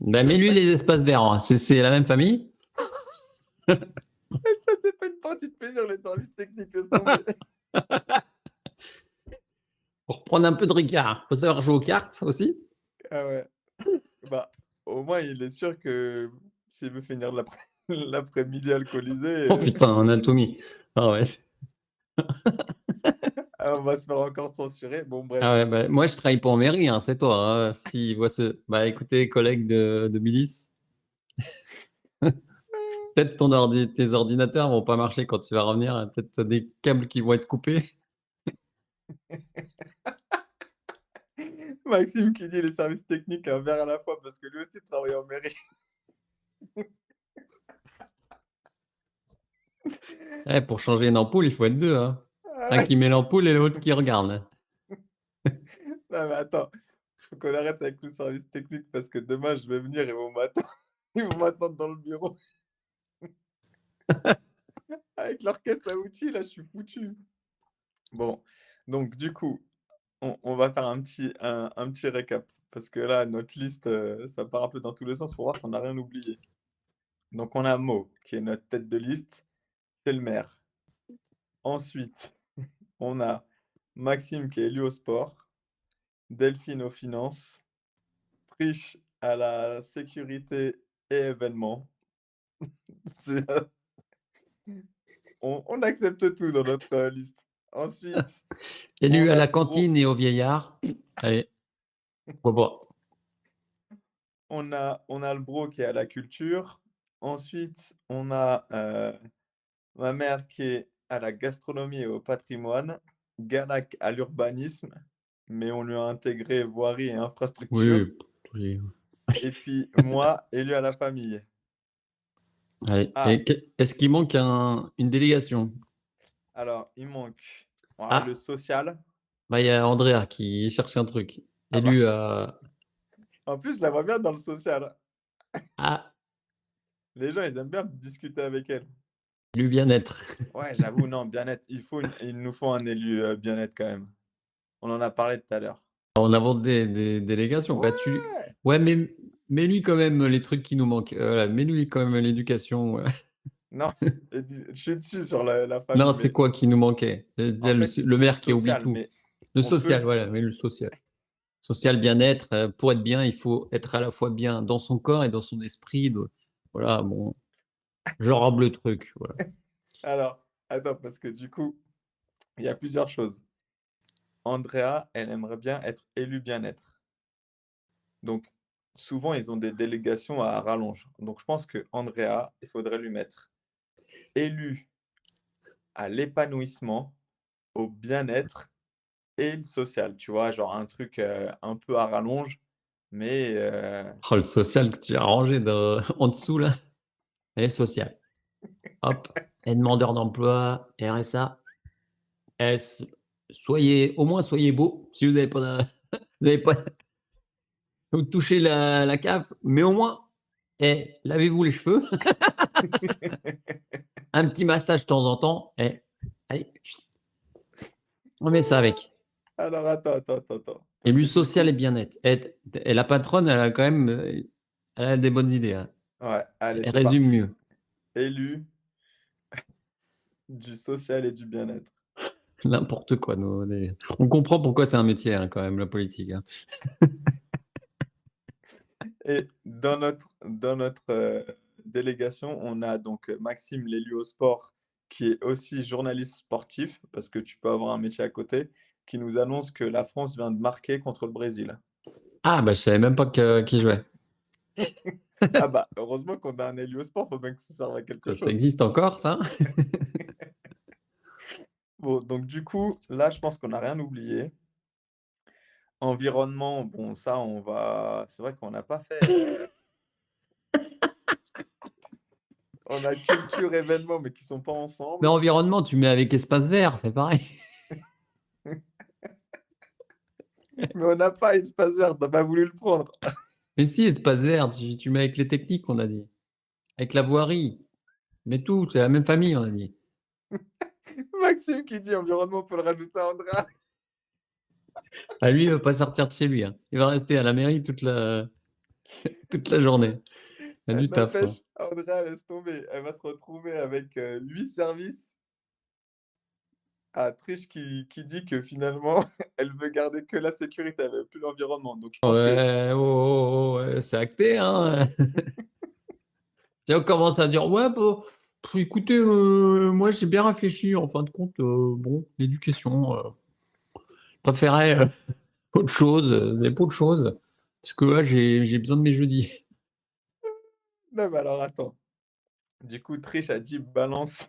Bah, mets-lui les espaces verts, hein. C'est la même famille. ça c'est pas une partie de plaisir les services techniques, laisse tomber. Pour prendre un peu de ricard. Faut savoir jouer aux cartes aussi. Ah ouais. Bah, au moins, il est sûr que s'il veut finir l'après-midi alcoolisé, Oh putain, anatomie. Ah ouais. on va se faire encore censurer. Bon, bref. Ah ouais, bah, moi je travaille pour mairie, hein, c'est toi, hein. S'ils voient ce bah, écoutez, collègues de milice, peut-être tes ordinateurs vont pas marcher quand tu vas revenir, hein. Peut-être tu des câbles qui vont être coupés. Maxime qui dit les services techniques un verre à la fois parce que lui aussi travaille en mairie. Eh, pour changer une ampoule, il faut être 2, hein. Ah Un ouais. qui met l'ampoule et l'autre qui regarde. Non, mais attends, faut qu'on arrête avec le service technique parce que demain, je vais venir, ils vont m'attendre. Ils vont m'attendre dans le bureau avec leur caisse à outils, là, je suis foutu. Bon, donc du coup, on va faire un petit récap parce que là, notre liste, ça part un peu dans tous les sens pour voir si on n'a rien oublié. Donc on a Mo, qui est notre tête de liste, c'est le maire. Ensuite, on a Maxime qui est élu au sport, Delphine aux finances, Triche à la sécurité et événements. C'est, on accepte tout dans notre, liste. Ensuite, Élu on à a la le bro cantine et aux vieillards. Allez, pourquoi pas. on a le bro qui est à la culture. Ensuite, on a, ma mère qui est à la gastronomie et au patrimoine, Galac à l'urbanisme, mais on lui a intégré voirie et infrastructure. Oui, tous les Et puis moi, élu à la famille. allez Ah, et est-ce qu'il manque une délégation? alors il manque le Ah, social. Bah, il y a Andrea qui cherche un truc. Ah bah, Élu en plus, je la vois bien dans le social, hein. ah, Les gens, ils aiment bien discuter avec elle. élu bien-être. Ouais, j'avoue, non, bien-être, il nous faut un élu, bien-être quand même. On en a parlé tout à l'heure. On invente des délégations. Bah, tu Ouais! ouais, mais mets-lui quand même les trucs qui nous manquent. Voilà, mets-lui quand même l'éducation, Non, je suis dessus sur la famille, Non, c'est mais quoi qui nous manquait? en Déjà fait, le c'est le maire qui oublie social, tout. mais Le on peut social, voilà, mets le social. Social, bien-être, pour être bien, il faut être à la fois bien dans son corps et dans son esprit de voilà, bon, j'enrobe le truc, voilà. alors, attends, parce que du coup, il y a plusieurs choses. Andrea, elle aimerait bien être élue bien-être. Donc, souvent, ils ont des délégations à rallonge. Donc, je pense que Andrea, il faudrait lui mettre élu à l'épanouissement, au bien-être et le social, tu vois? Genre un truc, un peu à rallonge, mais Oh, le social que tu as rangé dans en dessous là, et social. Hop, et demandeurs d'emploi, RSA, S soyez au moins soyez beaux, si vous avez pas vous avez pas vous touchez la CAF, mais au moins, lavez-vous les cheveux, un petit massage de temps en temps, allez, on met ça avec. alors attends, parce Élu que du social et coup bien-être. Et la patronne, elle a quand même, elle a des bonnes idées, hein. ouais, allez, Elle c'est résume parti. mieux. Élu du social et du bien-être. N'importe quoi, nos les on comprend pourquoi c'est un métier, hein, quand même, la politique, hein. Et dans notre délégation, on a donc, Maxime, l'élu au sport, qui est aussi journaliste sportif, parce que tu peux avoir un métier à côté, qui nous annonce que la France vient de marquer contre le Brésil. Ah, bah, je savais même pas que qu'il jouait. Ah bah, heureusement qu'on a un élu au sport, faut bien que ça serve à quelque Ça chose. existe encore ça? Bon, donc du coup, là, je pense qu'on n'a rien oublié. Environnement, bon, ça, c'est vrai qu'on n'a pas fait, on a culture, événements, mais qui sont pas Mais ensemble. environnement, tu mets avec espace vert, c'est pareil. Mais on n'a pas espace vert, tu pas voulu le prendre. Mais si, espace vert, tu mets avec les techniques, on a dit. Avec la voirie, mais tout, c'est la même famille, on a dit. Maxime qui dit environnement, faut le rajouter à Andrea. Ah lui, il va pas sortir de chez lui, hein. Il va rester à la mairie toute la journée. Il a du taf, hein. N'empêche, Andrea, laisse tomber. Elle va se retrouver avec 8 services à Triche qui dit que finalement, elle veut garder que la sécurité, elle veut plus l'environnement. Donc je pense que Ouais, oh, oh, oh, ouais, c'est acté, hein. Si on commence à dire: «Ouais, bah, écoutez, moi j'ai bien réfléchi, en fin de compte, bon, l'éducation, je préférais, autre chose, autre chose, parce que là j'ai besoin de mes jeudis». non, mais alors attends. Du coup, Triche a dit balance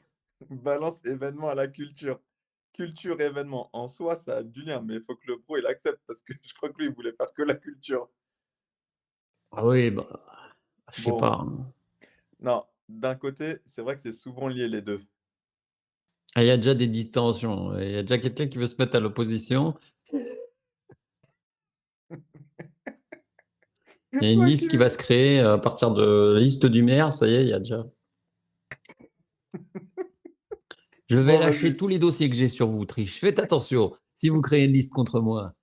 balance événement à la culture. Culture, événement, en soi, ça a du lien, mais il faut que le pro, il accepte parce que je crois que lui, il voulait faire que la culture. Ah oui, bah, je sais Bon, pas, hein. non, d'un côté, c'est vrai que c'est souvent lié les 2. Ah, il y a déjà des distensions, il y a déjà quelqu'un qui veut se mettre à l'opposition. Il y a une Moi qui liste qui va se créer, à partir de la liste du maire, ça y est, il y a déjà «Je vais bon, lâcher vas-y. tous les dossiers que j'ai sur vous, Triche. Faites attention, si vous créez une liste contre moi,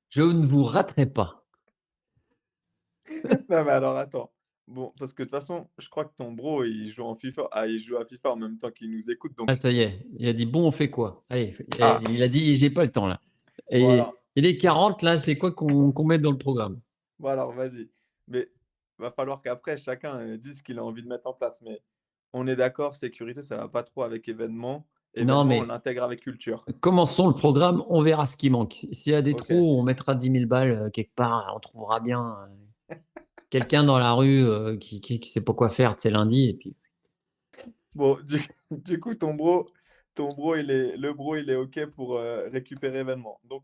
je ne vous raterai pas». Non, mais alors attends. Bon, parce que de toute façon, je crois que ton bro, il joue en FIFA. Ah, il joue à FIFA en même temps qu'il nous écoute, Ah donc ça y est, il a dit: «Bon, on fait quoi? Allez, ah! il a dit: «J'ai pas le temps là» Bon et alors il est 40 là, c'est quoi qu'on met dans le programme?» bon alors, vas-y. Mais va falloir qu'après chacun, dise ce qu'il a envie de mettre en place. Mais on est d'accord, sécurité, ça va pas trop avec événement. Non, Événement, on mais l'intègre avec culture. commençons le programme, on verra ce qui manque. S'il y a des OK. trous, on mettra 10 000 balles, quelque part, on trouvera bien, quelqu'un dans la rue, qui sait pas quoi faire, tu sais, lundi et puis Bon, du coup, ton bro, il est OK pour, récupérer événement. Donc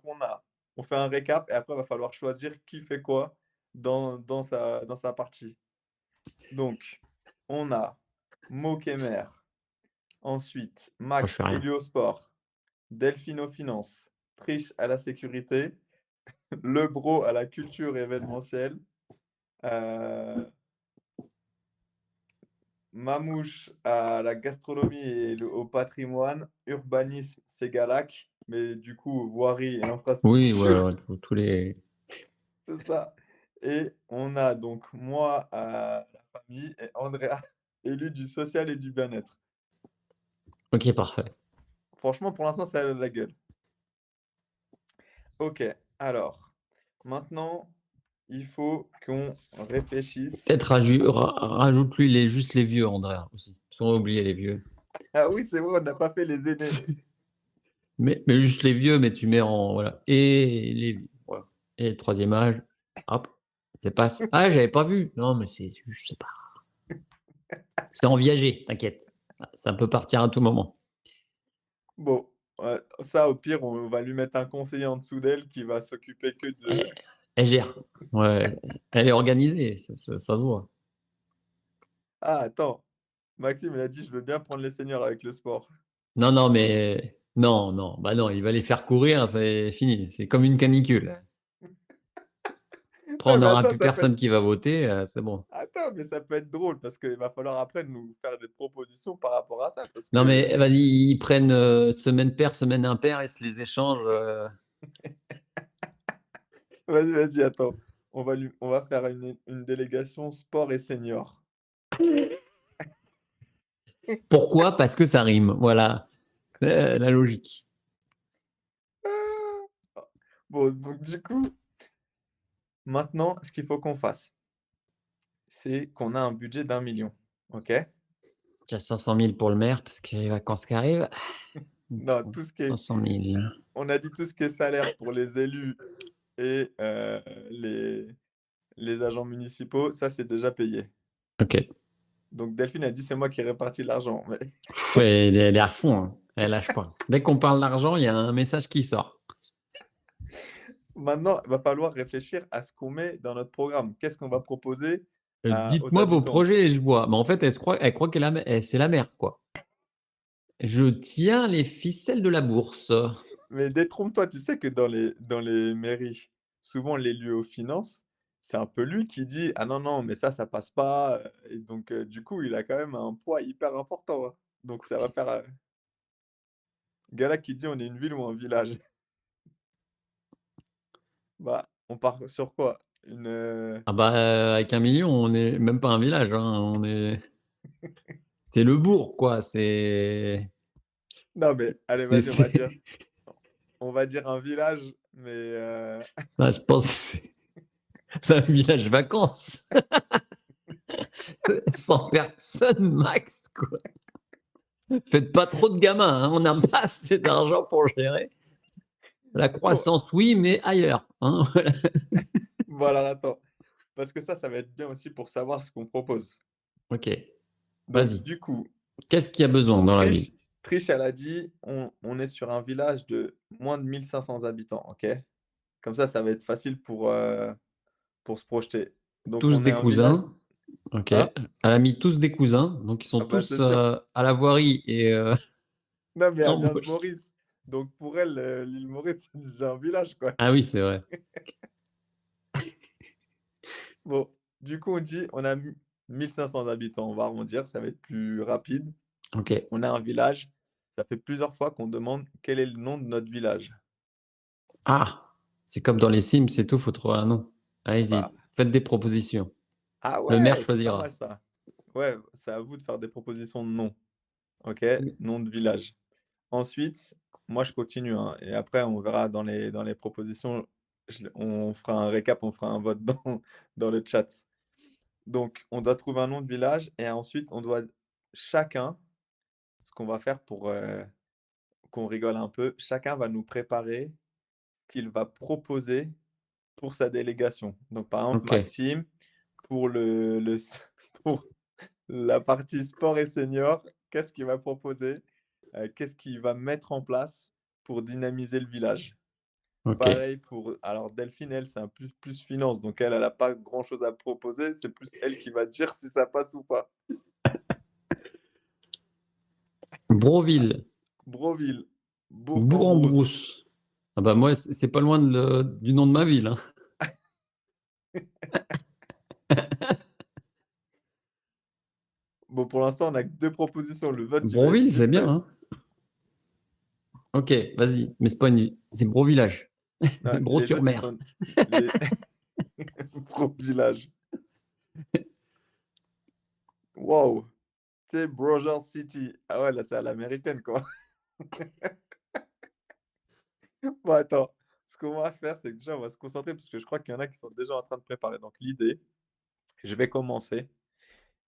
on fait un récap et après, il va falloir choisir qui fait quoi dans sa partie. Donc, on a Mokemer, ensuite moi je fais Max rien. Heliosport, Delphine aux finances, Triche à la sécurité, Le Bro à la culture événementielle, heu, Mamouche à la gastronomie et au patrimoine, Urbanisme, c'est Galac, mais du coup, voirie et Oui, ouais, infrastructure, ouais, tous les c'est ça. Et on a donc moi à la famille et Andrea, élu du social et du bien-être. OK, parfait. Franchement, pour l'instant, ça a de la gueule. OK, alors, maintenant, il faut qu'on réfléchisse. Peut-être rajoute-lui juste les vieux, Andrea, aussi. Parce qu'on a oublié les vieux. Ah oui, c'est vrai, on n'a pas fait les aînés. Mais juste les vieux, mais tu mets en voilà et les voilà et le 3e âge, hop, ça passe. «Ah, j'avais pas vu». Non, mais c'est pas c'est en viager, t'inquiète. Ça peut partir à tout moment. Bon, ça, au pire, on va lui mettre un conseiller en dessous d'elle qui va s'occuper que de Elle elle gère. Ouais, elle est organisée, ça se voit. ah attends, Maxime, il a dit: «Je veux bien prendre les seniors avec le sport». Non, non, mais non, non, bah, non, il va les faire courir, c'est fini, c'est comme une canicule. Après Ouais, on mais aura attends, plus personne qui va voter, c'est bon. mais ça peut être drôle parce qu'il va falloir après nous faire des propositions par rapport à ça parce Non, que mais vas-y, ils prennent, semaine paire, semaine impaire, ils se les échangent, vas-y, attends, on va faire une délégation sport et seniors. Pourquoi? Parce que ça rime, voilà, la logique. Ah! Bon, donc du coup, maintenant, ce qu'il faut qu'on fasse, c'est qu'on a un budget d'1 million, OK? Déjà 500 000 pour le maire parce qu'il y a les vacances qui arrivent. Non, tout ce qui est 500 000. on a dit tout ce qui est salaire pour les élus et les agents municipaux, ça, c'est déjà payé. OK. Donc Delphine a dit: «C'est moi qui ai réparti l'argent», mais Pff, elle est à fond, hein, elle lâche pas. Dès qu'on parle d'argent, il y a un message qui sort. maintenant, il va falloir réfléchir à ce qu'on met dans notre programme. Qu'est-ce qu'on va proposer à aux Dites-moi vos habitants? projets et je vois. Mais en fait, elle croit qu'elle c'est la mère, quoi. Je tiens les ficelles de la bourse. Mais détrompe-toi, tu sais que dans les mairies, souvent l'élu aux finances, c'est un peu lui qui dit: «Ah non, non, mais ça passe pas», et donc du coup, il a quand même un poids hyper important, hein. Donc ça va faire, gars là qui dit: «On est une ville ou un village?» Bah, on part sur quoi? Ah bah, avec 1 million, on est même pas un village, hein, c'est le bourg, quoi, Non, mais allez, c'est vas-y, c'est on va dire un village, mais bah, je pense que c'est un village vacances. 100 personnes max, quoi. Faites pas trop de gamins, hein, on n'a pas assez d'argent pour gérer. La bon, croissance, oui, mais ailleurs, hein. bon alors attends, parce que ça va être bien aussi pour savoir ce qu'on propose. OK, Donc vas-y. du coup, Qu'est-ce qu'il y a besoin dans la ville? Triche Triche, elle a dit: «On est sur un village de moins de 1 500 habitants», OK? Comme ça va être facile pour se projeter. Donc Tous on est des un village cousins, OK. hein? Elle a mis tous des cousins, donc ils sont Ah bah, tous, c'est sûr. à la voirie et Non, mais elle vient de embauchés. Maurice. Donc pour elle, l'île Maurice, c'est déjà un village, quoi. Ah oui, c'est vrai. Bon, du coup, on dit: «On a 1 500 habitants», on va arrondir, ça va être plus rapide. OK. On a un village, ça fait plusieurs fois qu'on demande quel est le nom de notre village. Ah! C'est comme dans les Sims et tout, faut trouver un nom. Bah, Allez-y, faites des propositions. ah Le maire ouais, c'est pas mal choisira. ça. Ouais, c'est à vous de faire des propositions de noms. OK? Nom de village. Ensuite, moi je continue, hein, et après on verra dans les propositions, on fera un récap, on fera un vote dans le chat. Donc on doit trouver un nom de village et ensuite on doit chacun, ce qu'on va faire pour, qu'on rigole un peu, chacun va nous préparer ce qu'il va proposer pour sa délégation. Donc par exemple OK, Maxime, pour pour la partie sport et senior, qu'est-ce qu'il va proposer? Qu'est-ce qu'il va mettre en place pour dynamiser le village? OK. Pareil pour alors Delphine, elle, c'est un plus finance, donc elle a pas grand-chose à proposer, c'est plus elle qui va dire si ça passe ou pas. Broville, Broville, Bourg-en-Brousse, Bourg-en-Brousse. Ah bah, moi, c'est pas loin du nom de ma ville, hein. Bon, pour l'instant, on a que 2 propositions. Le vote, il va être Bronville, vite c'est bien, fait. hein. OK, vas-y, mais c'est pas une c'est Bro village. Non, les autres, ils Bro-sur-Mer. sont les gros village. Waouh! Tu sais, Browser City. Ah ouais, là, c'est à l'américaine, quoi. Bon, attends, ce qu'on va se faire, c'est que déjà, on va se concentrer parce que je crois qu'il y en a qui sont déjà en train de préparer. Donc l'idée, je vais commencer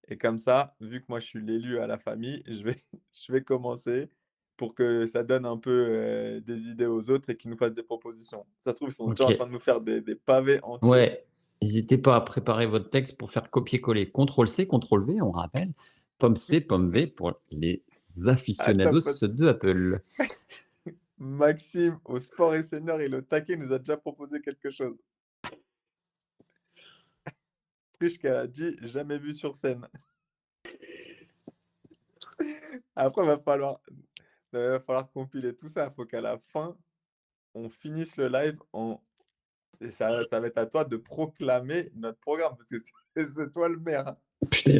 et comme ça, vu que moi, je suis l'élu à la famille, je vais je vais commencer pour que ça donne un peu, des idées aux autres et qu'ils nous fassent des propositions. Ça se trouve, ils sont déjà en train OK. de nous faire des pavés entiers. Ouais, n'hésitez pas à préparer votre texte pour faire copier-coller. CTRL-C, CTRL-V, on rappelle. Pomme C, pomme V pour les Attends, aficionados parce de Apple. Maxime, au sport et senior, il est au taquet, nous a déjà proposé quelque chose. Triche qu'elle a dit: «Jamais vu sur scène». Après, va falloir compiler tout ça. Il faut qu'à la fin, on finisse le live en et ça va être à toi de proclamer notre programme parce que c'est toi le maire, hein. Putain,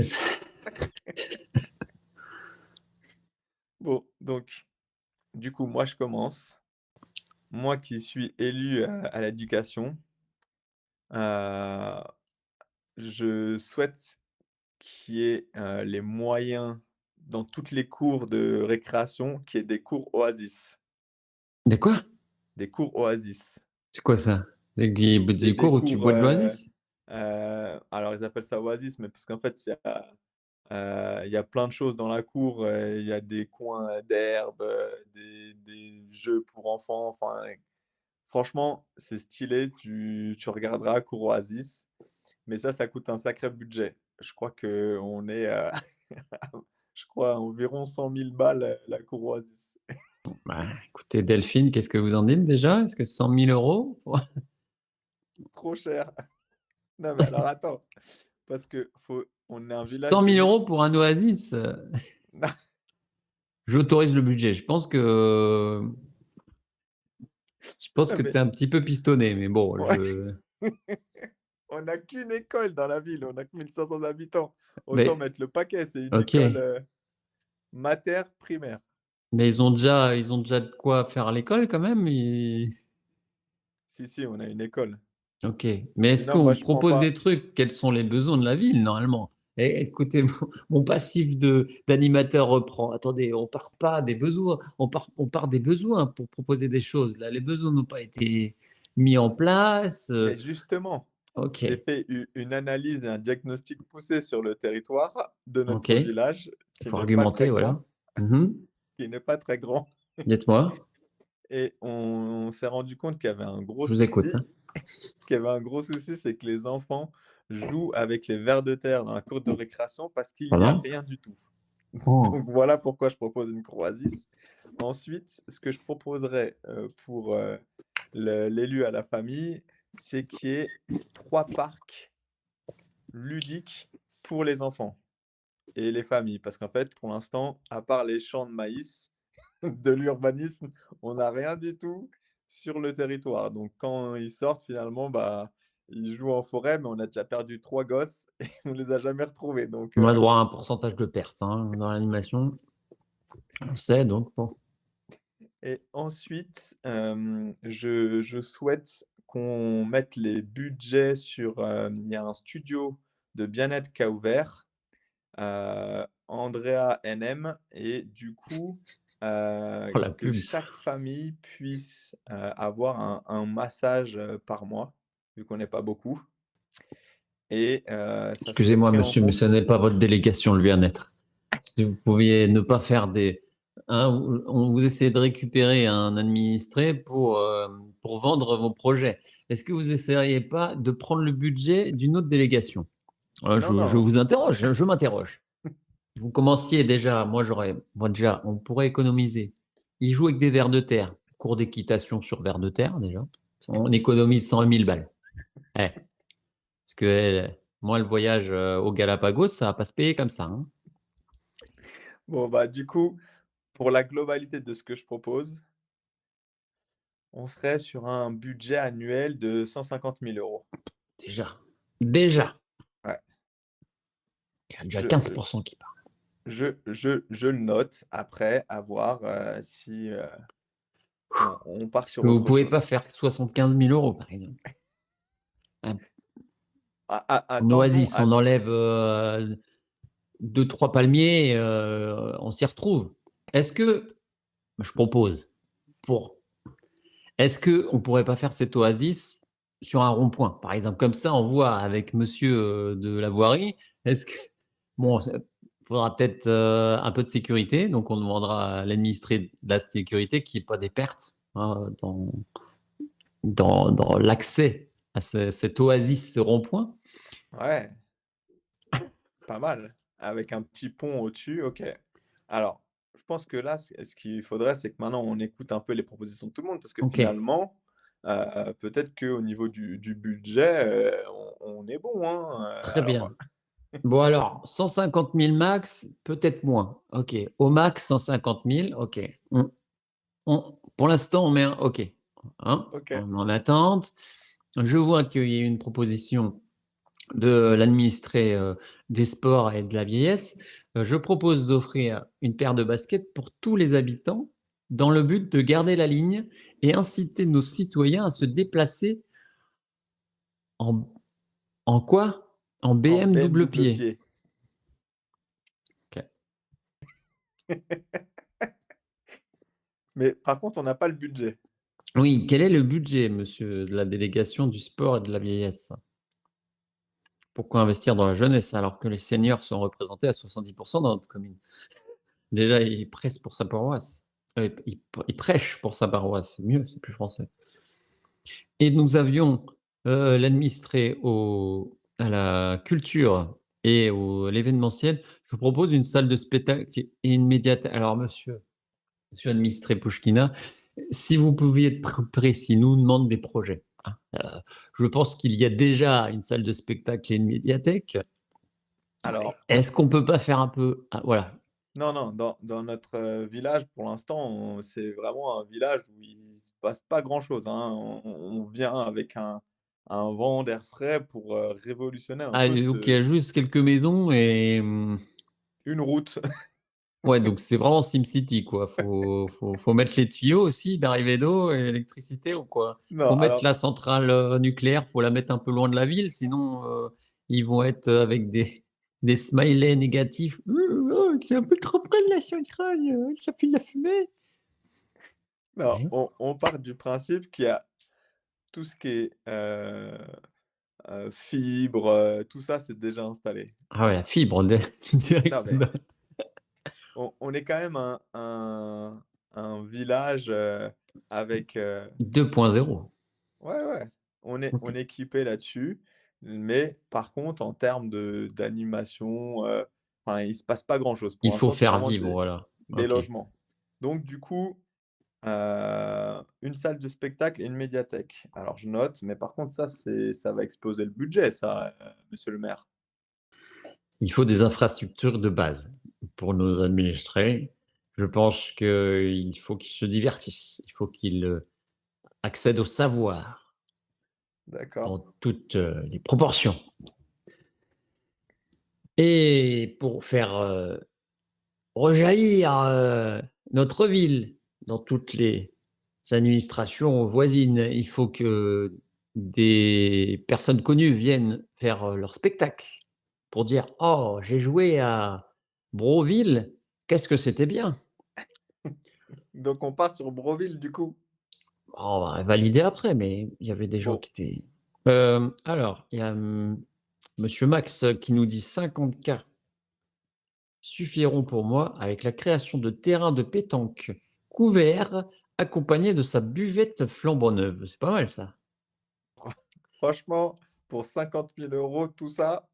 Bon, donc du coup, moi, je commence. Moi qui suis élu à l'éducation, heu, je souhaite qu'il y ait, les moyens dans toutes les cours de récréation, qu'il y ait des cours Oasis. de quoi? Des cours Oasis. C'est quoi ça? Des Des cours où tu cours, bois de l'Oasis? alors ils appellent ça Oasis, mais parce qu'en fait, il y a plein de choses dans la cour, il y a des coins d'herbe, des jeux pour enfants, enfin, franchement, c'est stylé, tu regarderas cours Oasis, mais ça coûte un sacré budget. Je crois qu'on est, je crois à environ 100 000 balles, la cour Oasis. Bah, écoutez, Delphine, qu'est-ce que vous en dites déjà? Est-ce que 100 000 €? Trop cher. Non, mais alors attends, parce que faut on est un village 100 de 000 1000. € pour un Oasis? J'autorise le budget. Je pense Non, que tu mais es un petit peu pistonné, mais bon, ouais, je on n'a qu'une école dans la ville, on a que 1 500 habitants. Autant mais mettre le paquet, c'est une école, OK. mater primaire. Mais ils ont déjà de quoi faire à l'école quand même? Si, si, on a une école. OK. Mais est-ce Sinon, moi, qu'on je prends propose des pas. trucs? Quels sont les besoins de la ville normalement? Eh, écoutez, mon passif de d'animateur reprend. Attendez, on part pas des besoins, on part des besoins pour proposer des choses. Là, les besoins n'ont pas été mis en place, Mais justement, j'ai OK, fait une analyse et un diagnostic poussé sur le territoire de OK. notre Il village, faut argumenter, voilà. Mmh. qui n'est pas très grand, Dites-moi, et on s'est rendu compte qu'il y avait un gros je vous écoute, souci. hein. Qu'il y avait un gros souci, c'est que les enfants jouent avec les vers de terre dans la cour de récréation parce qu'il n'y a Pardon? rien du tout. Oh, Donc voilà pourquoi je propose une croasis. Ensuite, ce que je proposerais, pour, l'élu à la famille, c'est qu'il y ait 3 parcs ludiques pour les enfants et les familles. Parce qu'en fait, pour l'instant, à part les champs de maïs, de l'urbanisme, on n'a rien du tout sur le territoire. Donc quand ils sortent finalement, bah, ils jouent en forêt, mais on a déjà perdu 3 gosses et on les a jamais retrouvés. Donc on a droit à un pourcentage de perte, hein, dans l'animation, on le sait donc bon. et ensuite, je souhaite qu'on mette les budgets sur, il y a un studio de bien-être qui a ouvert, Andrea NM, et du coup, Oh la que pub. chaque famille puisse, avoir un massage, par mois, vu qu'on n'est pas beaucoup, et ça serait Excusez-moi pris en monsieur, mais ce compte. n'est pas votre délégation, le bien-être. Si vous pouviez ne pas faire des hein, vous essayez de récupérer un administré pour vendre vos projets. Est-ce que vous essayeriez pas de prendre le budget d'une autre délégation? Non, Je non, vous interroge, je m'interroge. Vous commenciez déjà, moi déjà, on pourrait économiser. Ils jouent avec des vers de terre, cours d'équitation sur vers de terre déjà. On économise 100 000 balles. Eh, parce que, moi le voyage, aux Galapagos, ça va pas se payer comme ça, hein. bon, bah, du coup, pour la globalité de ce que je propose, On serait sur un budget annuel de 150 000 €. Déjà. Déjà. Ouais, Il y a déjà je, 15 euh, qui partent. je le note après à voir, si, on part Est-ce sur que vous autre pouvez pas chose. faire 75 000 € par exemple? Hein, en Attendons, oasis, on enlève, 2-3 palmiers, on s'y retrouve. Est-ce que je propose pour est-ce qu'on ne pourrait pas faire cette oasis sur un rond-point? Par exemple, comme ça, on voit avec monsieur, de la voirie, est-ce que bon, il faudra peut-être, un peu de sécurité, donc on demandera à l'administré de la sécurité qu'il y ait pas des pertes, hein, dans l'accès à cette oasis, ce rond-point. ouais, pas mal. Avec un petit pont au-dessus, OK. Alors, je pense que là, ce qu'il faudrait, c'est que maintenant on écoute un peu les propositions de tout le monde parce que OK, finalement, peut-être qu'au niveau du budget, on est bon, hein, très alors bien. Bon alors, 150 000 max, peut-être moins. OK. Au max 150 000, OK. Pour l'instant, on met un OK, hein, OK. on est en attente. Je vois qu'il y a eu une proposition de l'administré, des sports et de la vieillesse. Je propose d'offrir une paire de baskets pour tous les habitants dans le but de garder la ligne et inciter nos citoyens à se déplacer en quoi? En En BM BM double double pied. pied. OK. Mais par contre, on n'a pas le budget. Oui, quel est le budget, monsieur de la délégation du sport et de la vieillesse? Pourquoi investir dans la jeunesse alors que les seniors sont représentés à 70 dans notre commune? Déjà, il presse pour sa paroisse. Il prêche pour sa paroisse, c'est mieux, c'est plus français. Et nous avions, l'administré à la culture et l'événementiel. Je vous propose une salle de spectacle et une médiathèque. Alors monsieur administré Pouchkina, si vous pouviez être précis, nous on demande des projets, hein. Je pense qu'il y a déjà une salle de spectacle et une médiathèque. Alors, Est-ce qu'on peut pas faire un peu ah voilà, non, non, dans notre, village, pour l'instant, c'est vraiment un village où il se passe pas grand-chose, hein. On vient avec un vent d'air frais pour, révolutionner un ah peu donc il y ce a juste quelques maisons et une route. ouais, donc c'est vraiment SimCity, quoi. Faut mettre les tuyaux aussi d'arrivée d'eau et électricité ou quoi? Non, Faut mettre alors la centrale, nucléaire, faut la mettre un peu loin de la ville, sinon, ils vont être, avec des smileys négatifs. Oh, c'est un peu trop près de la centrale, ça fait de la fumée». non, Oui. on part du principe qu'il y a tout ce qui est, fibre, tout ça, c'est déjà installé. Ah ouais, la fibre de Non, direct mais dans on est quand même un village, avec, 2.0. ouais, ouais, on OK. est équipé là-dessus, mais par contre, en termes d'animation, enfin, il se passe pas grand-chose. Pour Il faut l'instant, c'est faire vraiment vivre, voilà. des OK. logements. Donc du coup, une salle de spectacle et une médiathèque. Alors je note, mais par contre ça va exploser le budget ça, monsieur le maire. Il faut des infrastructures de base pour nos administrés. Je pense qu'il faut qu'ils se divertissent. Il faut qu'ils, accèdent au savoir D'accord. dans toutes, les proportions et pour faire, rejaillir, notre ville dans toutes les administrations voisines, il faut que des personnes connues viennent faire, leur spectacle pour dire: «Oh, j'ai joué à Brouville, qu'est-ce que c'était bien!» Donc on part sur Brouville du coup? On va valider après, mais il y avait des gens Bon, qui étaient alors il y a, monsieur Max qui nous dit 50 suffiront pour moi avec la création de terrains de pétanque couverts accompagnés de sa buvette flambant neuve. C'est pas mal ça. franchement, pour 50 000 € tout ça,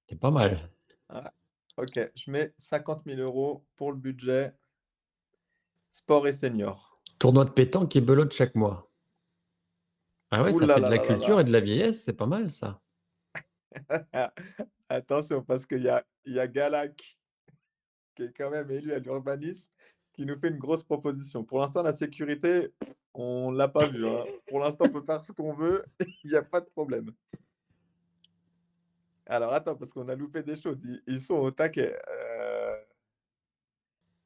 C'est pas mal. ah, OK, je mets 50 000 € pour le budget sport et seniors. Tournoi de pétanque et belote chaque mois. Ah ouais, Ouh ça là fait de là la là là culture là! et de la vieillesse, c'est pas mal ça. Attention parce qu'il y a Galac qui est quand même élu à l'urbanisme, qui nous fait une grosse proposition. Pour l'instant, la sécurité, On l'a pas vu, hein. Pour l'instant, on peut faire ce qu'on veut, il y a pas de problème. Alors attends, parce qu'on a loupé des choses. Ils sont au taquet.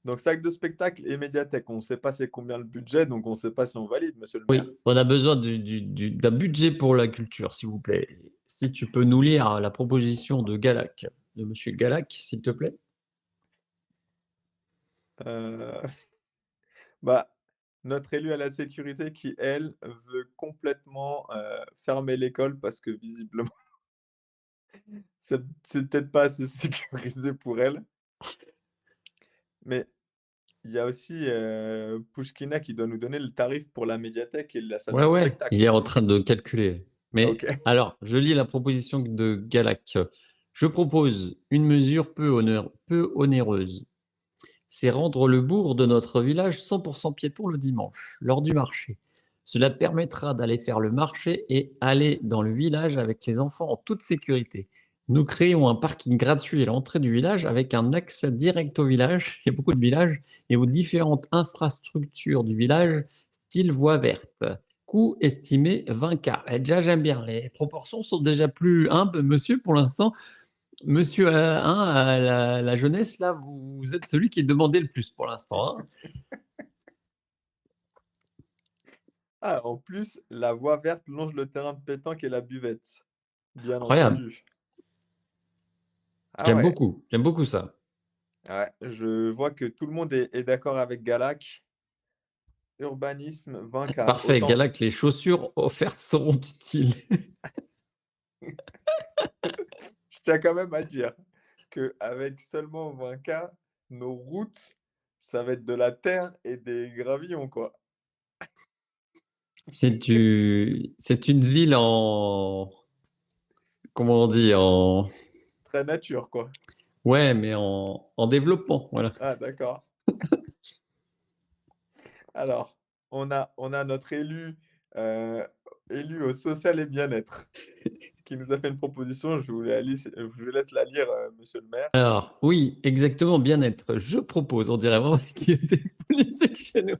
Donc salle de spectacle et médiathèque. On ne sait pas c'est combien le budget, donc on ne sait pas si on valide, monsieur le maire. Oui, on a besoin d'un budget pour la culture, s'il vous plaît. Si tu peux nous lire la proposition de Galac, de monsieur Galac, s'il te plaît? Heu, bah, notre élue à la sécurité qui, elle, veut complètement, fermer l'école parce que visiblement c'est peut-être pas assez sécurisé pour elle. Mais il y a aussi, Pouchkina qui doit nous donner le tarif pour la médiathèque et la salle Ouais, de ouais, il est spectacle. en train de calculer. Mais OK. alors, je lis la proposition de Galac. Je propose une mesure peu onéreuse. C'est rendre le bourg de notre village 100% piéton le dimanche, lors du marché. Cela permettra d'aller faire le marché et aller dans le village avec les enfants en toute sécurité. Nous créons un parking gratuit à l'entrée du village avec un accès direct au village, il y a beaucoup de villages, et aux différentes infrastructures du village, style voie verte. Coût estimé 20K. Eh, déjà, j'aime bien. Les proportions sont déjà plus humbles, monsieur, pour l'instant. Monsieur, hein, la jeunesse là, vous êtes celui qui est demandé le plus pour l'instant, hein. Ah, en plus, la voie verte longe le terrain de pétanque et la buvette, bien Incroyable. entendu. Ah ouais, J'aime beaucoup ça. ouais, je vois que tout le monde est d'accord avec Galac. Urbanisme 20K. Parfait, Autant Galac, les chaussures offertes seront utiles. je tiens quand même à dire qu'avec seulement 20K, nos routes, ça va être de la terre et des gravillons, quoi. C'est une ville en comment on dit? En Très nature, quoi. ouais, mais en développement, voilà. Ah d'accord. Alors, on a notre heu, élu au social et bien-être qui nous a fait une proposition. Je vous laisse la lire, monsieur le maire. Alors oui, exactement, bien-être. Je propose, on dirait vraiment qu'il y a des politiques chez nous.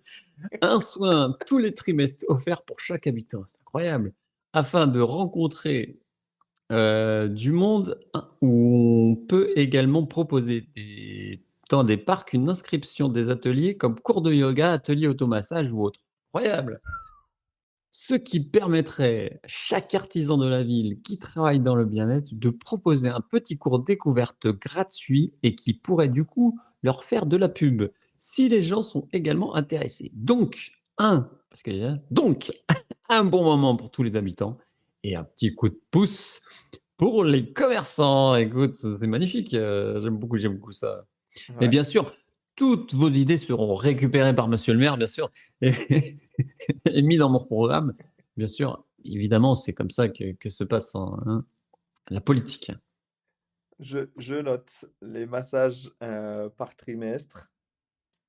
Un soin tous les trimestres offert pour chaque habitant, c'est incroyable. Afin de rencontrer du monde, hein, où on peut également proposer dans des parcs une inscription des ateliers comme cours de yoga, atelier automassage ou autre. Incroyable! Ce qui permettrait à chaque artisan de la ville qui travaille dans le bien-être de proposer un petit cours découverte gratuit et qui pourrait du coup leur faire de la pub, si les gens sont également intéressés. Donc, parce qu'il y a donc un bon moment pour tous les habitants et un petit coup de pouce pour les commerçants. Écoute, c'est magnifique, j'aime beaucoup ça. Mais Ouais. bien sûr, toutes vos idées seront récupérées par monsieur le maire, bien sûr, et et mis dans mon programme. Bien sûr, évidemment, c'est comme ça que se passe la politique. Je note les massages, par trimestre.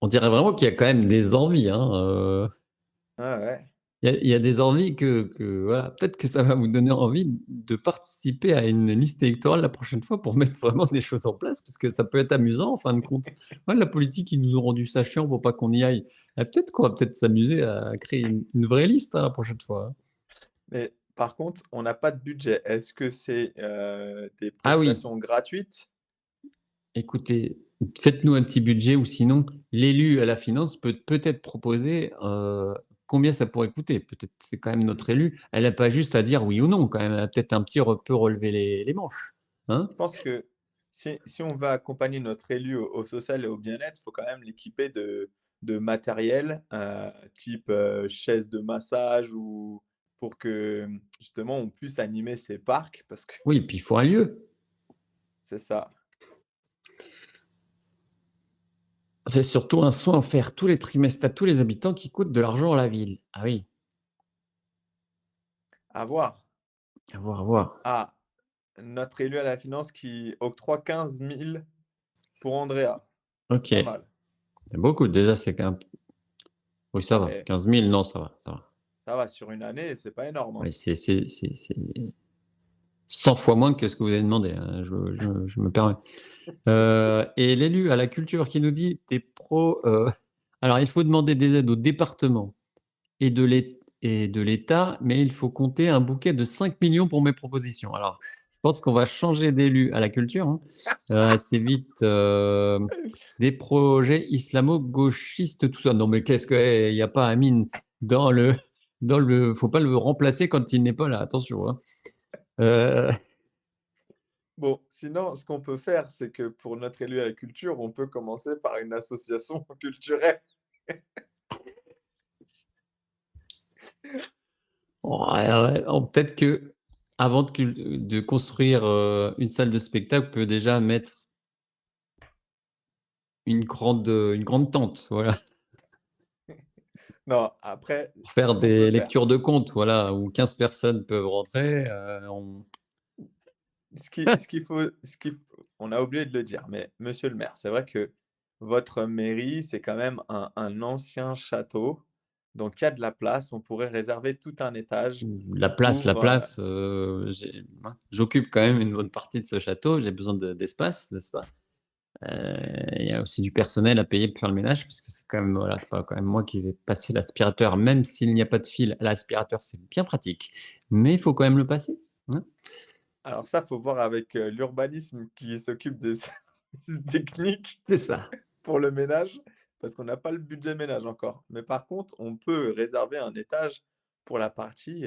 On dirait vraiment qu'il y a quand même des envies, hein, Ah ouais. il y a des envies que voilà, peut-être que ça va vous donner envie de participer à une liste électorale la prochaine fois pour mettre vraiment des choses en place, parce que ça peut être amusant en fin de compte. Ouais, la politique, ils nous ont rendu ça chiant pour pas qu'on y aille. Peut-être qu'on va peut-être s'amuser à créer une vraie liste, hein, la prochaine fois, hein. Mais par contre, on n'a pas de budget. Est-ce que c'est, des Ah oui, prestations gratuites? écoutez, faites-nous un petit budget ou sinon l'élu à la finance peut peut-être proposer, combien ça pourrait coûter. Peut-être c'est quand même notre élu. Elle n'a pas juste à dire oui ou non quand même, elle a peut-être un petit peu relever les manches, hein? Je pense que si on veut accompagner notre élu au social et au bien-être, il faut quand même l'équiper de matériel, type, chaise de massage ou pour que, justement, on puisse animer ces parcs parce que Oui, puis il faut un lieu. c'est ça. C'est surtout un soin offert tous les trimestres à tous les habitants qui coûte de l'argent à la ville. Ah oui, À voir. à voir, à voir. Ah, notre élu à la finance qui octroie 15 000 pour Andrea. OK. Pas mal. C'est beaucoup déjà, c'est quand même oui ça va, Eh, 15 000 non ça va, ça va. ça va, sur une année, c'est pas énorme, hein. Oui, c'est 100 fois moins que ce que vous avez demandé, hein, je me permets. Et l'élu à la culture qui nous dit: «Tu es pro», alors il faut demander des aides au département et de l'État, mais il faut compter un bouquet de 5 millions pour mes propositions. Alors, je pense qu'on va changer d'élu à la culture, hein, assez vite, des projets islamo-gauchistes, tout ça. Non, mais qu'est-ce que il y a pas Amine dans le faut pas le remplacer quand il n'est pas là, attention, hein. Heu, Bon, sinon, ce qu'on peut faire, c'est que pour notre élu à la culture, on peut commencer par une association culturelle. ouais, ouais, oh, peut-être qu'avant de construire, une salle de spectacle, on peut déjà mettre une grande tente, voilà. Non, après, Pour ce faire qu'on peut des faire, lectures de contes, voilà, où 15 personnes peuvent rentrer, on on a oublié de le dire, mais monsieur le maire, c'est vrai que votre mairie, c'est quand même un ancien château, donc il y a de la place. On pourrait réserver tout un étage la pour, place, j'occupe quand même une bonne partie de ce château, j'ai besoin d'espace, n'est-ce pas? Il y a aussi du personnel à payer pour faire le ménage, parce que c'est quand même, voilà, c'est pas quand même moi qui vais passer l'aspirateur, même s'il n'y a pas de fil à l'aspirateur, c'est bien pratique, mais il faut quand même le passer, hein? alors ça, faut voir avec, l'urbanisme qui s'occupe des techniques C'est ça. pour le ménage, parce qu'on n'a pas le budget ménage encore. Mais par contre, on peut réserver un étage pour la partie,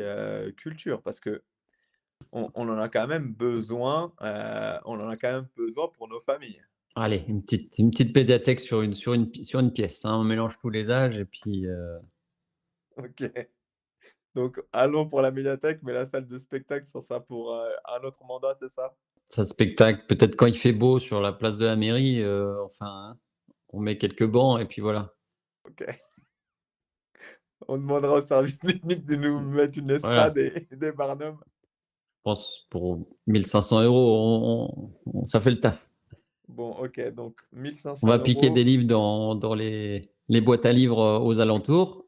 culture, parce qu'on en a quand même besoin, on en a quand même besoin pour nos familles. Allez, une petite pédiathèque sur une pièce, hein, on mélange tous les âges et puis, OK. Donc allons pour la médiathèque, mais la salle de spectacle, ça sera pour, un autre mandat, c'est ça? ça spectacle, peut-être quand il fait beau sur la place de la mairie, enfin, hein, on met quelques bancs et puis voilà. OK. On demandera au service technique de nous mettre une Voilà, estrade et des barnums. je pense pour 1 500 €, on ça fait le taf. Bon, OK, donc 1 On 500 va piquer des €. livres dans les boîtes à livres, aux alentours.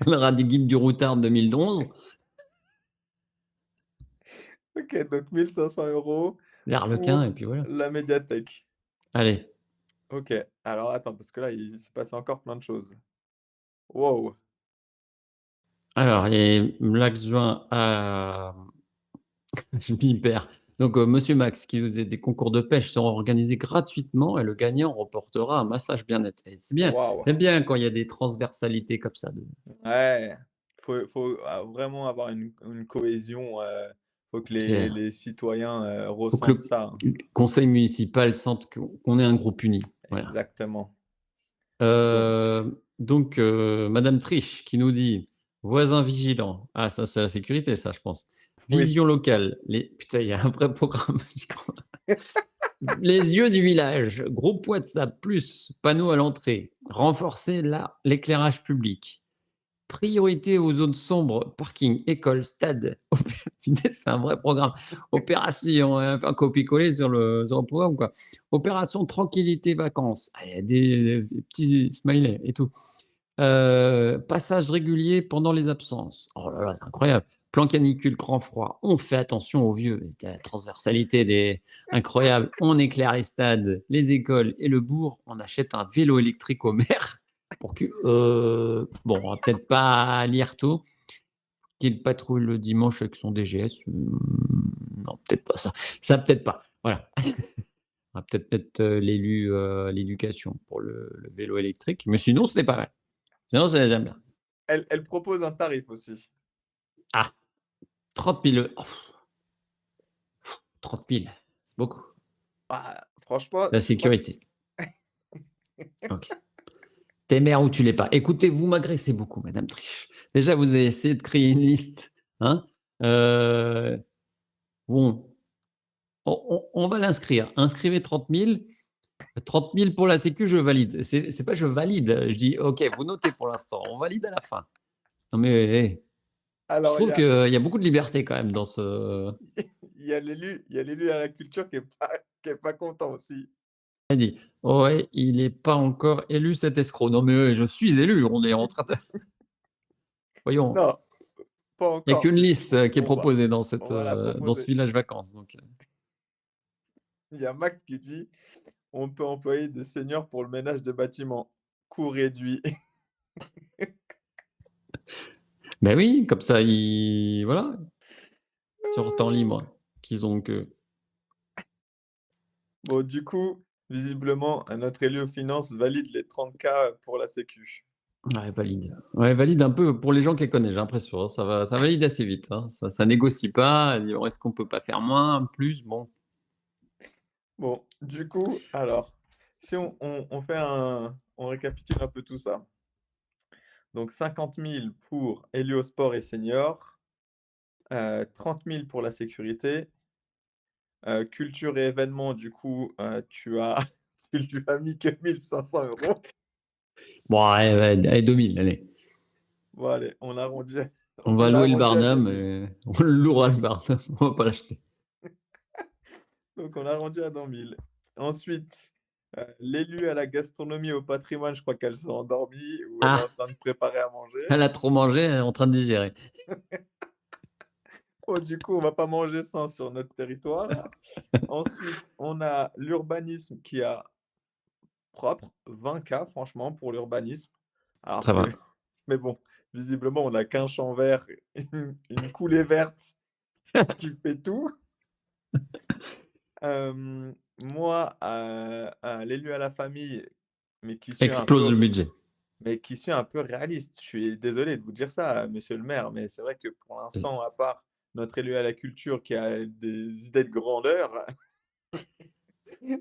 On aura des guides du routard 2011, OK, donc 1 500 € les Arlequins et pour puis voilà. la médiathèque. Allez, OK, alors attends, parce que là, il s'est passé encore plein de choses. Wow! alors et l'adjoint à je m'y perds. Donc, monsieur Max qui nous dit: «Des concours de pêche seront organisés gratuitement et le gagnant remportera un massage bien-être» et c'est bien. Waouh! J'aime bien quand il y a des transversalités comme ça de Ouais, faut vraiment avoir une cohésion, faut que les clair. les citoyens, Faut que ressentent ça, hein. le conseil municipal sente qu'on est un groupe uni. Voilà. Exactement. Donc Donc, madame Triche qui nous dit: «Voisins vigilants». Ah ça, c'est la sécurité ça, je pense. oui. Vision locale, les putain, il y a un vrai programme, j'y crois. Les yeux du village, groupe WhatsApp plus panneau à l'entrée, renforcer l'éclairage public, priorité aux zones sombres, parking, école, stade. Punaise, c'est un vrai programme. Opération, un copier-coller sur le programme, quoi. Opération tranquillité vacances. Ah, il y a des petits smileys et tout. Passage régulier pendant les absences. Oh là là, c'est incroyable. Plan canicule, grand froid. On fait attention aux vieux. La transversalité des incroyable. On éclaire les stades, les écoles et le bourg. On achète un vélo électrique au maire pour que, bon, on va peut-être pas lire tout. Qu'il patrouille le dimanche avec son DGS. Non, peut-être pas ça. Ça, peut-être pas. Voilà. On va peut-être mettre l'éducation pour le vélo électrique. Mais sinon, ce n'est pas mal. Sinon, j'aime bien. Elle propose un tarif aussi. Ah, 30 000 €. 30 000, c'est beaucoup. Ah, franchement, La je crois que sécurité. OK. Tu es maire ou tu l'es pas. Écoutez, vous m'agressez beaucoup, madame Triche. Déjà, vous avez essayé de créer une liste, hein. Heu, bon, on va l'inscrire. Inscrivez 30 000. 30 000 pour la sécu, je valide. C'est pas je valide, je dis: «OK, vous notez pour l'instant, on valide à la fin». Non mais, hé, je alors trouve qu'il y a beaucoup de liberté quand même dans ce il y a l'élu à la culture qui est pas content aussi. elle dit: «Ouais, il est pas encore élu cet escroc». Non mais, je suis élu, on est en train de voyons, Non, pas il y a encore, qu'une c'est liste, qui est on va proposée on va la dans ce proposer. village vacances donc, Il y a Max qui dit: «On peut employer des seniors pour le ménage des bâtiments, coût réduit». Ben oui, comme ça, ils voilà, sur temps libre qu'ils ont que Bon, du coup, visiblement, notre élu aux finances valide les 30 K pour la sécu. ouais, valide. Ouais, valide un peu pour les gens qu'elle connaît, j'ai l'impression, hein, ça valide assez vite, hein. Ça négocie pas, elle dit: «Oh, est-ce qu'on peut pas faire moins, plus?» Bon, Bon, du coup, alors, si on fait on récapitule un peu tout ça. Donc 50 000 pour Héliosport et seniors, 30 000 pour la sécurité, culture et événements, du coup, tu as tu lui as mis que 1 500 €. bon, allez, ouais, allez 2 000, allez. Bon allez, on arrondit On va on louer le arrondit à deux Barnum mille. et on louera le Barnum, on va pas l'acheter. Donc on arrondit à 10 000. Ensuite, l'élu à la gastronomie et au patrimoine, je crois qu'elle s'est endormie ou elle est en Ah! train de préparer à manger. Elle a trop mangé, elle est en train de digérer. Oh, du coup, on va pas manger sans sur notre territoire. Ensuite, on a l'urbanisme qui a propre 20 K franchement pour l'urbanisme. Alors Ça que va. mais bon, visiblement, on a qu'un champ vert, une coulée verte qui fait tout. Moi, l'élu à la famille, mais qui suis un Explose peu le budget. réaliste. Je suis désolé de vous dire ça, monsieur le maire, mais c'est vrai que pour l'instant, à part notre élu à la culture qui a des idées de grandeur,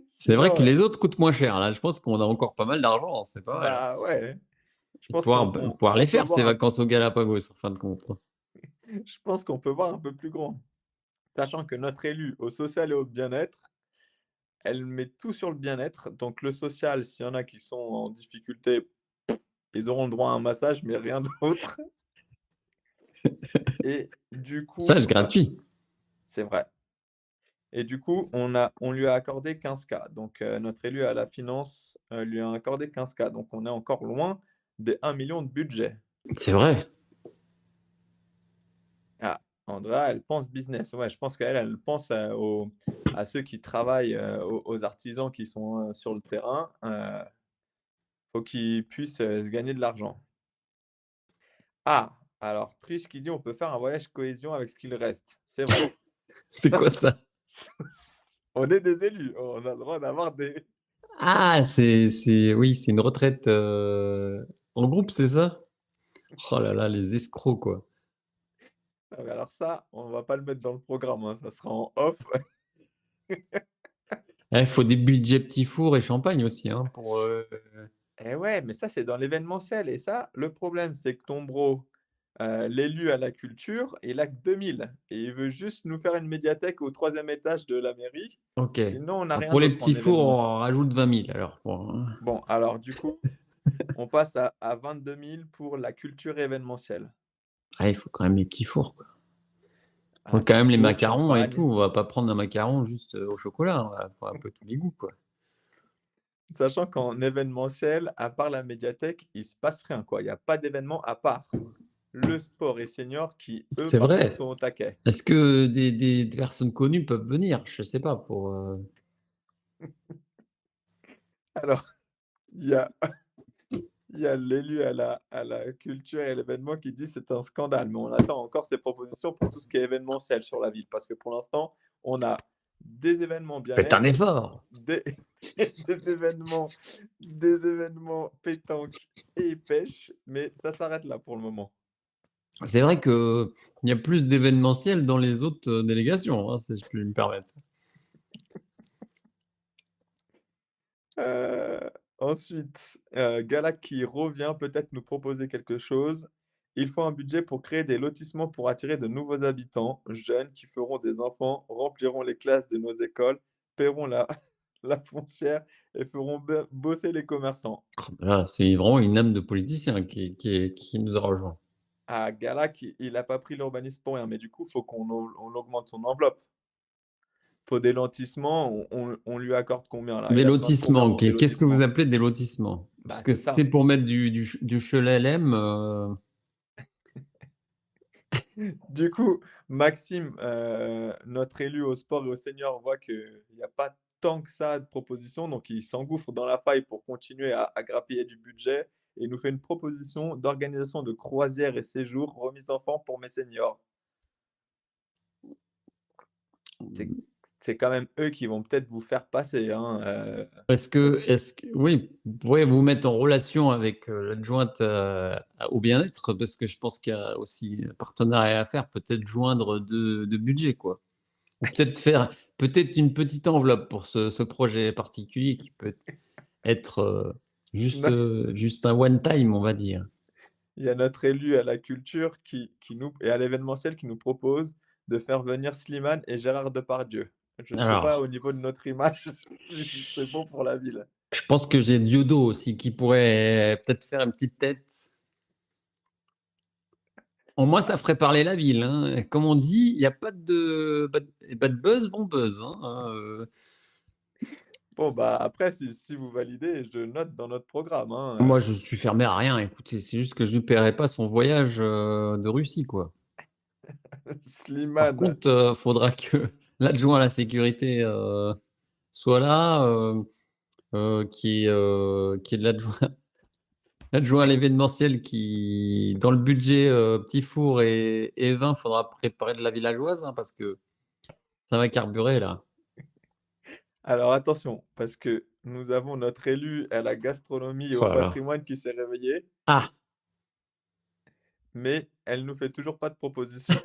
C'est vrai sinon, que les autres coûtent moins cher. Là, je pense qu'on a encore pas mal d'argent, c'est pas mal, hein. bah, ouais, je Et pense pouvoir on les peut faire ces voir vacances aux Galapagos, en fin de compte, hein. je pense qu'on peut voir un peu plus grand. Sachant que notre élu au social et au bien-être, elle met tout sur le bien-être. Donc le social, s'il y en a qui sont en difficulté, ils auront le droit à un massage, mais rien d'autre. Et du coup, Stage gratuit. c'est vrai. Et du coup, on lui a accordé 15 K. Donc notre élu à la finance, lui a accordé 15 K. Donc on est encore loin des 1 million de budget. C'est vrai. Ah, Andrea, elle pense business. Ouais, je pense qu'elle, elle pense, à ceux qui travaillent, aux artisans qui sont, sur le terrain. Faut qu'ils puissent, se gagner de l'argent. Ah! Alors Triche qui dit: «On peut faire un voyage cohésion avec ce qu'il reste». C'est vrai. C'est quoi ça? On est des élus, on a le droit d'avoir des Ah, oui, c'est une retraite, en groupe, c'est ça? Oh là là, les escrocs, quoi. ah mais alors ça, on va pas le mettre dans le programme, hein, ça sera en off. Eh, faut des budgets petits fours et champagne aussi, hein, Et ouais, mais ça, c'est dans l'événementiel et ça, le problème, c'est que ton bro, l'élu à la culture, il a que 2 000 et il veut juste nous faire une médiathèque au troisième étage de la mairie. OK. Sinon, on n'a Ah, rien pour les d'autre en petits fours, événement. on rajoute 20 000 alors pour, Bon, alors du coup, on passe à 22 000 pour la culture événementielle. ah, il faut quand même les petits fours, quoi. Faut Ah, quand petits même les fours, macarons et tout, champagne. on va pas prendre un macaron juste, au chocolat, on va faut un peu tous les goûts, quoi. Sachant qu'en événementiel, à part la médiathèque, il se passe rien, quoi. Il y a pas d'événement à part le sport et seniors qui, eux, C'est par contre, vrai. sont au taquet. Est-ce que des personnes connues peuvent venir? Je sais pas pour, Alors, il y a il y a l'élu à la culture et à l'événement qui dit: «C'est un scandale», mais on attend encore ses propositions pour tout ce qui est événementiel sur la ville. Parce que pour l'instant, on a des événements faites un bien-être, effort! des des événements pétanque et pêche, mais ça s'arrête là pour le moment. C'est vrai qu'il y a plus d'événementiel dans les autres, délégations, hein, si je puis me permettre. Heu, ensuite, Galac qui revient peut-être nous proposer quelque chose. Il faut un budget pour créer des lotissements pour attirer de nouveaux habitants, jeunes qui feront des enfants, rempliront les classes de nos écoles, paieront la la foncière et feront bosser les commerçants. Là, c'est vraiment une âme de politicien qui nous a rejoints. Ah, Galac, il a pas pris l'urbanisme pour rien, mais du coup, faut on augmente son enveloppe. Faut des lotissements, on lui accorde combien là? Des Il a besoin de combien lotissements, pour des OK. Qu'est-ce que vous lotissements? appelez des lotissements? Parce Bah, que c'est si c'est ça. pour mettre du Cholet LM, Du coup, Maxime, notre élu au sport et au senior, voit qu'il y a pas tant que ça de propositions, donc il s'engouffre dans la faille pour continuer à grappiller du budget et il nous fait une proposition d'organisation de croisières et séjours remise enfants pour mes seniors. C'est c'est quand même eux qui vont peut-être vous faire passer, hein, Est-ce que oui, vous pourriez vous mettre en relation avec, l'adjointe, au bien-être? Parce que je pense qu'il y a aussi un partenariat à faire, peut-être joindre 2 budgets, quoi. Ou peut-être une petite enveloppe pour ce projet particulier qui peut être, no juste un one time, on va dire. il y a notre élu à la culture qui nous et à l'événementiel qui nous propose de faire venir Slimane et Gérard Depardieu. Je ne sais pas Alors, au niveau de notre image si c'est bon pour la ville. je pense que j'ai Diodo aussi qui pourrait peut-être faire une petite tête. Au moins, ça ferait parler la ville, hein. Comme on dit, il y a pas de buzz, bon buzz, hein, Bon, bah, après si vous validez, je note dans notre programme, hein, Moi, je suis fermé à rien, écoutez, c'est juste que je lui paierai pas son voyage, de Russie, quoi. Par Slimane. contre, faudra que l'adjoint à la sécurité, soit là, qui est l'adjoint à l'événementiel qui dans le budget, petit four et vin, faudra préparer de la villageoise, hein, parce que ça va carburer là. Alors attention, parce que nous avons notre élu à la gastronomie et Oh au là là. patrimoine qui s'est réveillée, Ah! mais elle nous fait toujours pas de proposition.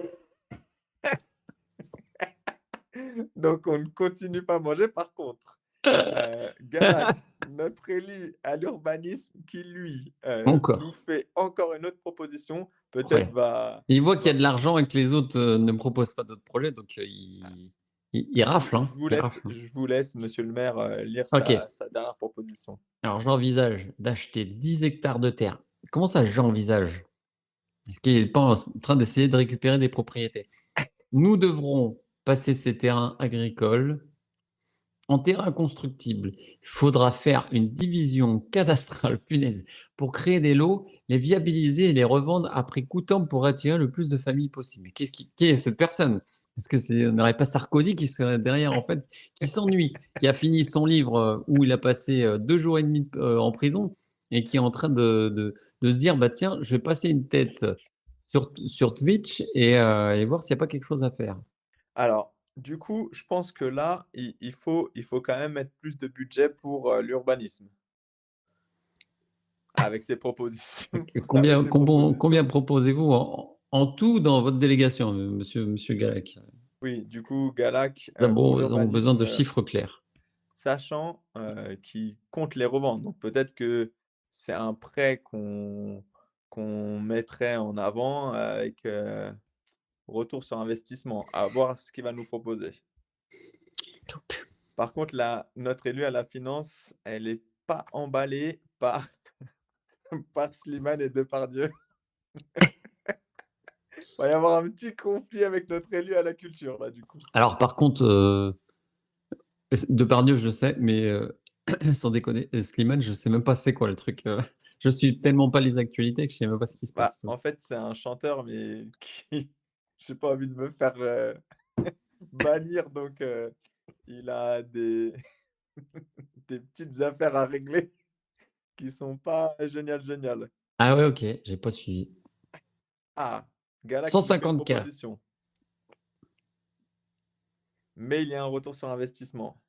Donc on ne continue pas à manger. Par contre, Galac, notre élu à l'urbanisme qui lui, Encore, nous fait encore une autre proposition, peut-être incroyable. va Il voit qu'il y a va de l'argent et que les autres, ne proposent pas d'autres projets, donc il rafle, hein, il rafle. je vous laisse monsieur le maire, lire OK. sa dernière proposition. Alors j'envisage d'acheter 10 hectares de terre. Comment ça, j'envisage? Est-ce qu'il est pas en train d'essayer de récupérer des propriétés? Nous devrons passer ces terrains agricoles en terrain constructible. Il faudra faire une division cadastrale, punaise, pour créer des lots, les viabiliser et les revendre à prix coûtant pour attirer le plus de familles possible. Mais qui est cette personne? Est-ce que c'est on n'aurait pas Sarkozy qui serait derrière, en fait, qui s'ennuie, qui a fini son livre, où il a passé, 2 jours et demi en prison et qui est en train de se dire: «Bah, tiens, je vais passer une tête sur Twitch et voir s'il y a pas quelque chose à faire». Alors, du coup, je pense que là, il faut quand même mettre plus de budget pour, l'urbanisme. Avec ses propositions Et avec combien ses combien combien propositions. proposez-vous en tout dans votre délégation, monsieur Gallec? Oui, du coup, Galac, pour Nous avons besoin l'urbanisme, de chiffres clairs. sachant, qu'il compte les revendre. Donc peut-être que c'est un prêt qu'on mettrait en avant avec, retour sur investissement, à voir ce qu'il va nous proposer. Par contre, notre élue à la finance, elle est pas emballée par par Slimane et Depardieu. Va y avoir un petit conflit avec notre élu à la culture là, du coup. Alors par contre, Depardieu, je sais, mais sans déconner, Slimane, je sais même pas c'est quoi le truc, je suis tellement pas les actualités que je sais même pas ce qui se Bah, passe. en fait, c'est un chanteur, mais qui j'ai pas envie de me faire, bannir, donc il a des des petites affaires à régler qui sont pas géniales. Ah ouais, OK, j'ai pas suivi. Ah! Gala qui nous fait une 150 K. proposition, mais il y a un retour sur investissement.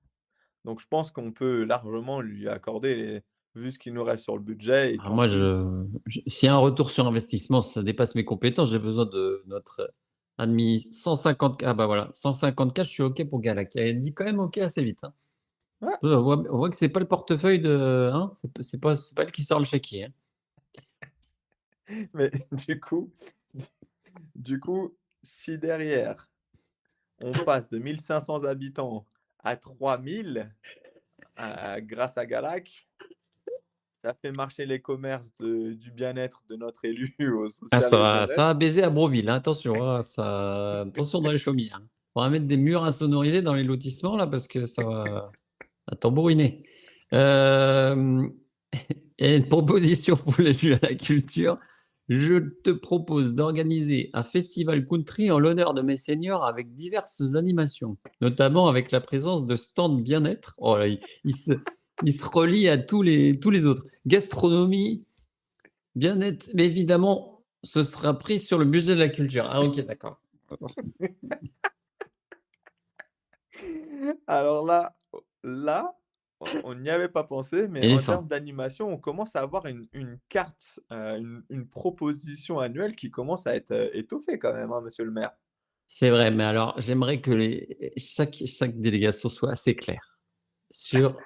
Donc je pense qu'on peut largement lui accorder vu ce qu'il nous reste sur le budget et Ah qu'en moi plus s'il y a un retour sur investissement, ça dépasse mes compétences, j'ai besoin de notre admin 150 K, ah bah voilà, 150 K, je suis OK pour Galac. Elle dit quand même OK assez vite, hein. ouais, On voit que c'est pas le portefeuille de hein, c'est pas elle qui sort le chéquier, hein. mais du coup, si derrière on passe de 1 500 habitants à 3 000 grâce à Galac, ça fait marcher les commerces du bien-être de notre élu au Ah social ça et au va ça bien-être. va baiser à Brouville, hein, attention, hein, attention dans les chaumières, hein. On va mettre des murs insonorisés dans les lotissements là parce que ça va tambouriner. Hem Et une proposition pour les lieux à la culture. Je te propose d'organiser un festival country en l'honneur de mes seniors avec diverses animations, notamment avec la présence de stands bien-être. Oh là, il se relie à tous les autres. Gastronomie, Bien-être, mais évidemment, ce sera pris sur le budget de la culture. Ah OK, d'accord. Alors là, on n'y avait pas pensé, mais en Éléphant. termes d'animation, on commence à avoir une carte, une proposition annuelle qui commence à être, étoffée quand même, hein, monsieur le maire. C'est vrai, mais alors j'aimerais que chaque délégation soit assez claire sur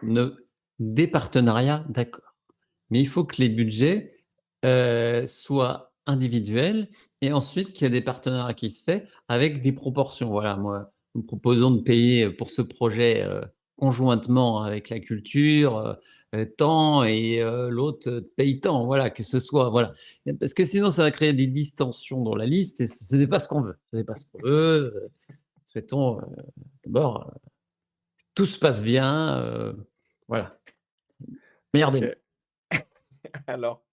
des partenariats, d'accord. Mais il faut que les budgets, soient individuels et ensuite qu'il y ait des partenariats qui se fait avec des proportions. Voilà, moi, nous proposons de payer, pour ce projet, conjointement avec la culture, tant et l'autre, paye tant. Voilà, que ce soit voilà. Parce que sinon ça va créer des distensions dans la liste et ce n'est pas ce qu'on veut. Ce n'est pas ce qu'on veut, souhaitons, d'abord, tout se passe bien, voilà. Meilleur des mondes. OK. Alors,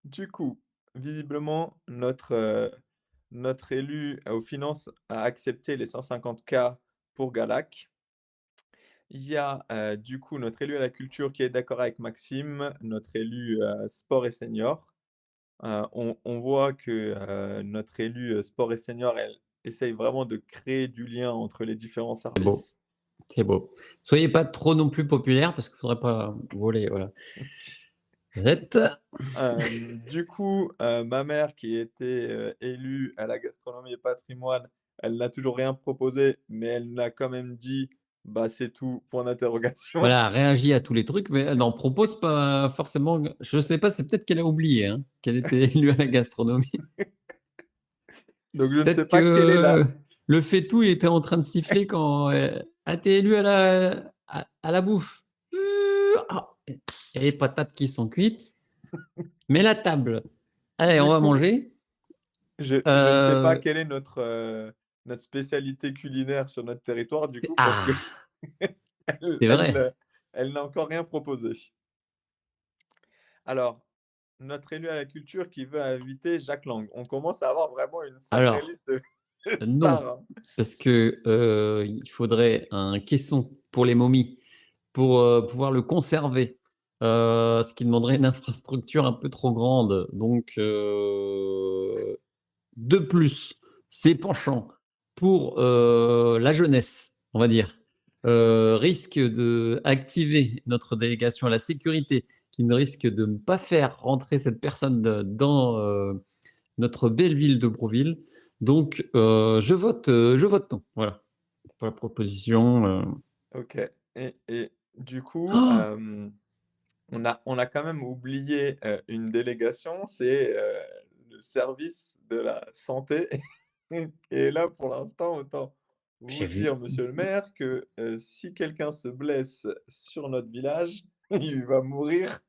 du coup, visiblement, notre élu, aux finances a accepté les 150K pour Galac. Il y a, du coup, notre élu à la culture qui est d'accord avec Maxime, notre élu, sport et senior. On voit que, notre élu, sport et senior, elle essaye vraiment de créer du lien entre les différents C'est beau. services. C'est beau. Soyez pas trop non plus populaire parce qu'il faudrait pas voler, voilà. Net. Du coup, ma mère qui était, élue à la gastronomie et patrimoine, elle n'a toujours rien proposé, mais elle n'a quand même dit: «Bah, c'est tout, point d'interrogation». Voilà, réagit à tous les trucs, mais elle n'en propose pas forcément. Je sais pas, c'est peut-être qu'elle a oublié, hein, qu'elle était élue à la gastronomie. Donc je ne sais Peut-être pas quelle est la que le fait-tout était en train de siffler quand, «Ah, tu es élue à la bouffe». Ah, et les patates qui sont cuites. Mets la table. Allez, on du va coup, manger. je ne sais pas Heu, quelle est notre spécialité culinaire sur notre territoire du coup parce que ah, elle c'est elle, vrai. heu, elle n'a encore rien proposé. Alors, notre élu à la culture qui veut inviter Jacques Lang. On commence à avoir vraiment une sacrée Alors, liste de non, stars, hein. parce que, il faudrait un caisson pour les momies, pour, pouvoir le conserver, ce qui demanderait une infrastructure un peu trop grande. Donc, de plus, ces penchants pour, la jeunesse, on va dire, risquent d'activer notre délégation à la sécurité, qui ne risque de ne pas faire rentrer cette personne dans, notre belle ville de Brouville. Donc, je vote non. Voilà, pour la proposition. OK et du coup, Oh, on a quand même oublié, une délégation, c'est, le service de la santé et là, pour l'instant, autant vous j'ai vu. dire, monsieur le maire, que, si quelqu'un se blesse sur notre village, il va mourir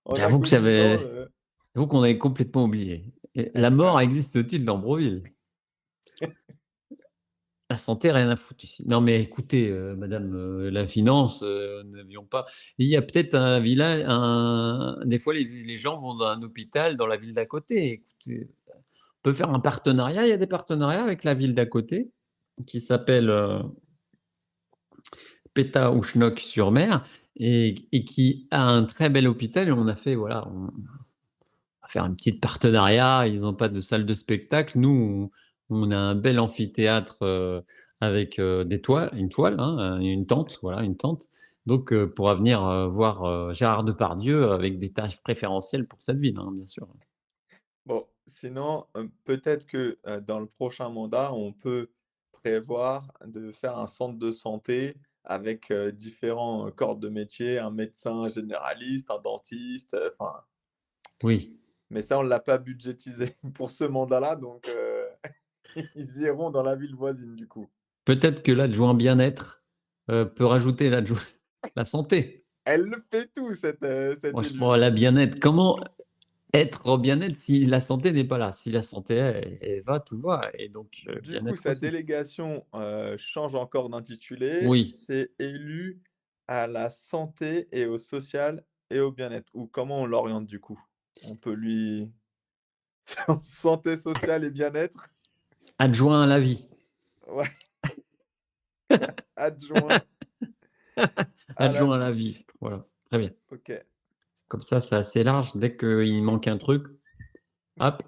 en J'avoue que agonisant, j'avoue qu'on avait complètement oublié. Et la mort existe-t-il dans Brouville? La santé, rien à foutre ici. Non, mais écoutez, madame, la finance, n'avions pas il y a peut-être un village un des fois les gens vont dans un hôpital dans la ville d'à côté. Écoutez, on peut faire un partenariat. Il y a des partenariats avec la ville d'à côté qui s'appelle, Pétaouchnok-sur-Mer et qui a un très bel hôpital et on a fait voilà, on va faire un petit partenariat. Ils n'ont pas de salle de spectacle. Nous, on a un bel amphithéâtre avec des toiles, une toile, hein, une tente, voilà, une tente. Donc, pourra venir voir Gérard Depardieu avec des tarifs préférentiels pour cette ville, hein, bien sûr. bon, sinon, peut-être que, dans le prochain mandat, on peut prévoir de faire un centre de santé avec, différents, corps de métier, un médecin généraliste, un dentiste, enfin Oui, mais ça, on ne l'a pas budgétisé pour ce mandat-là, donc ils iront dans la ville voisine, du coup. peut-être que l'adjoint bien-être peut rajouter l'adjoint la santé. Elle le fait tout cette Franchement, élue. la bien-être, comment être en bien-être si la santé n'est pas là? Si la santé, elle va, tout va et donc Du coup, bien-être sa aussi. délégation, change encore d'intitulé. Oui. C'est élu à la santé et au social et au bien-être ou comment on l'oriente du coup? On peut lui santé, sociale et bien-être? Adjoint à la vie. Ouais, adjoint à la Adjoint à la vie. vie. Voilà, très bien. OK. Comme ça, c'est assez large. Dès qu'il manque un truc, hop,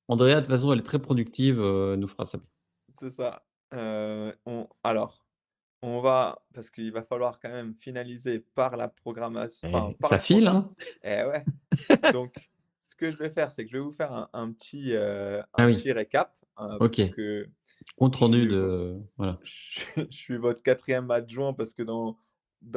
Andrea, de toute façon, elle est très productive, elle nous fera ça. C'est ça. On va parce qu'il va falloir quand même finaliser par la programmation enfin, Et par ça le file, programme. hein? Eh ouais. Donc ce que je vais faire, c'est que je vais vous faire Ah un oui, petit récap, OK. puisque je Compte rendu suis vo de voilà. je suis votre quatrième adjoint parce que dans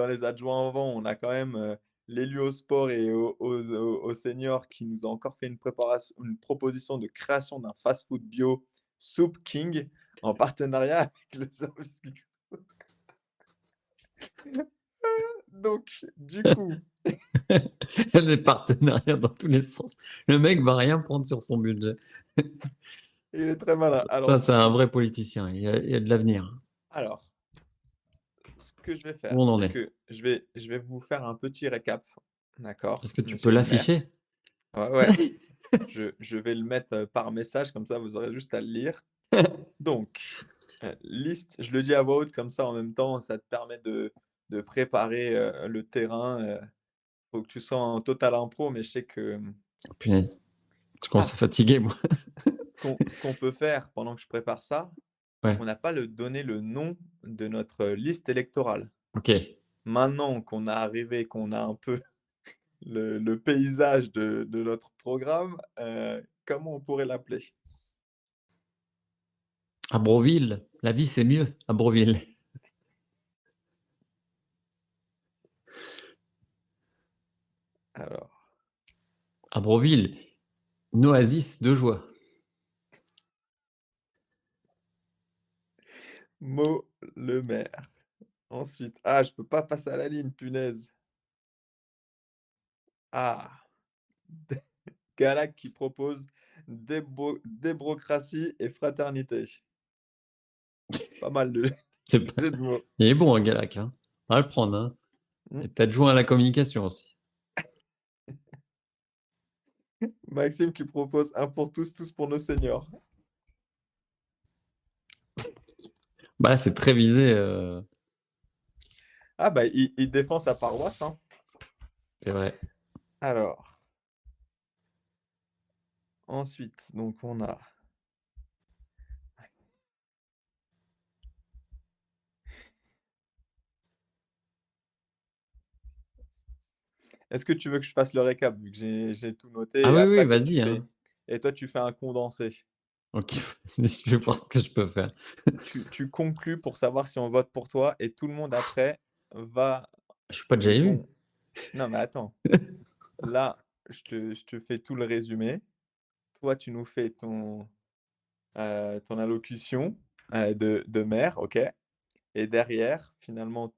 les adjoints avant, on a quand même, l'élu au sport et aux seniors qui nous a encore fait une proposition de création d'un fast-food bio, Soup King, en partenariat avec le service client. Donc du coup, Des partenariats dans tous les sens. Le mec va rien prendre sur son budget. il est très malin. Ça, c'est un vrai politicien. Il y a de l'avenir. Alors, ce que je vais Où faire, on en c'est est? que je vais vous faire un petit récap, d'accord, Est-ce que tu peux monsieur le maire? l'afficher? Ouais, ouais, je vais le mettre, par message, comme ça vous aurez juste à le lire. Donc, liste, je le dis à voix haute comme ça en même temps, ça te permet de préparer, le terrain, faut que tu sois en total impro, mais je sais que, Punaise, je commence ah, à fatiguer moi. ce qu'on peut faire pendant que je prépare ça, Ouais, on n'a pas donné le nom de notre liste électorale. OK. Maintenant qu'on a arrivé, qu'on a un peu le paysage de notre programme, comment on pourrait l'appeler? Abreville, la vie, c'est mieux, Abreville. Alors, Abreville, une oasis de joie. Mo le maire. Ensuite, ah, je peux pas passer à la ligne, punaise. Ah, Galac qui propose débrocratie et fraternité. Pas mal de C'est pas jeux de mots. il est bon, hein, Galac, hein. On va le prendre, hein. Mmh. Et tu adjoint à la communication aussi. Maxime qui propose un pour tous, tous pour nos seniors. Bah, là, c'est très visé, Ah bah, il défend sa paroisse, hein. c'est vrai. Alors, ensuite, donc on a est-ce que tu veux que je fasse le récap vu que j'ai tout noté Ah et oui, oui, après vas-y, hein. toi tu fais un condensé? OK, je vais voir ce que je peux faire. Tu conclus pour savoir si on vote pour toi et tout le monde après va Je suis pas déjà élu. vont non mais attends, là, je te fais tout le résumé. Toi, tu nous fais ton allocution, de maire, OK? Et derrière, finalement,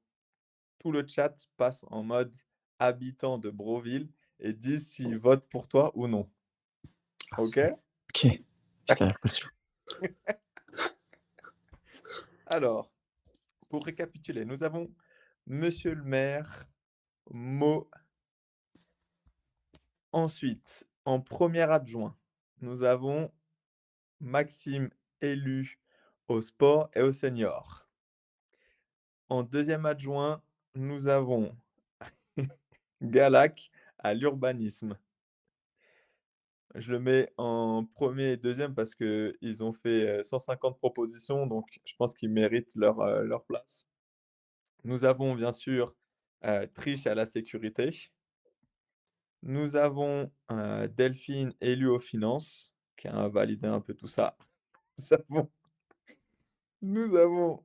tout le chat passe en mode habitant de Broville et disent s'ils votent pour toi ou non. Ah, c'est OK? OK. Putain, la pression. Alors, pour récapituler, nous avons monsieur le maire, Mo. Ensuite, en premier adjoint, nous avons Maxime, élu au sport et aux seniors. En deuxième adjoint, nous avons Galac à l'urbanisme. Je le mets en premier et deuxième parce qu'ils ont fait 150 propositions, donc je pense qu'ils méritent leur place. Nous avons bien sûr Triche à la sécurité. Nous avons Delphine élue aux finances, qui a validé un peu tout ça. Nous avons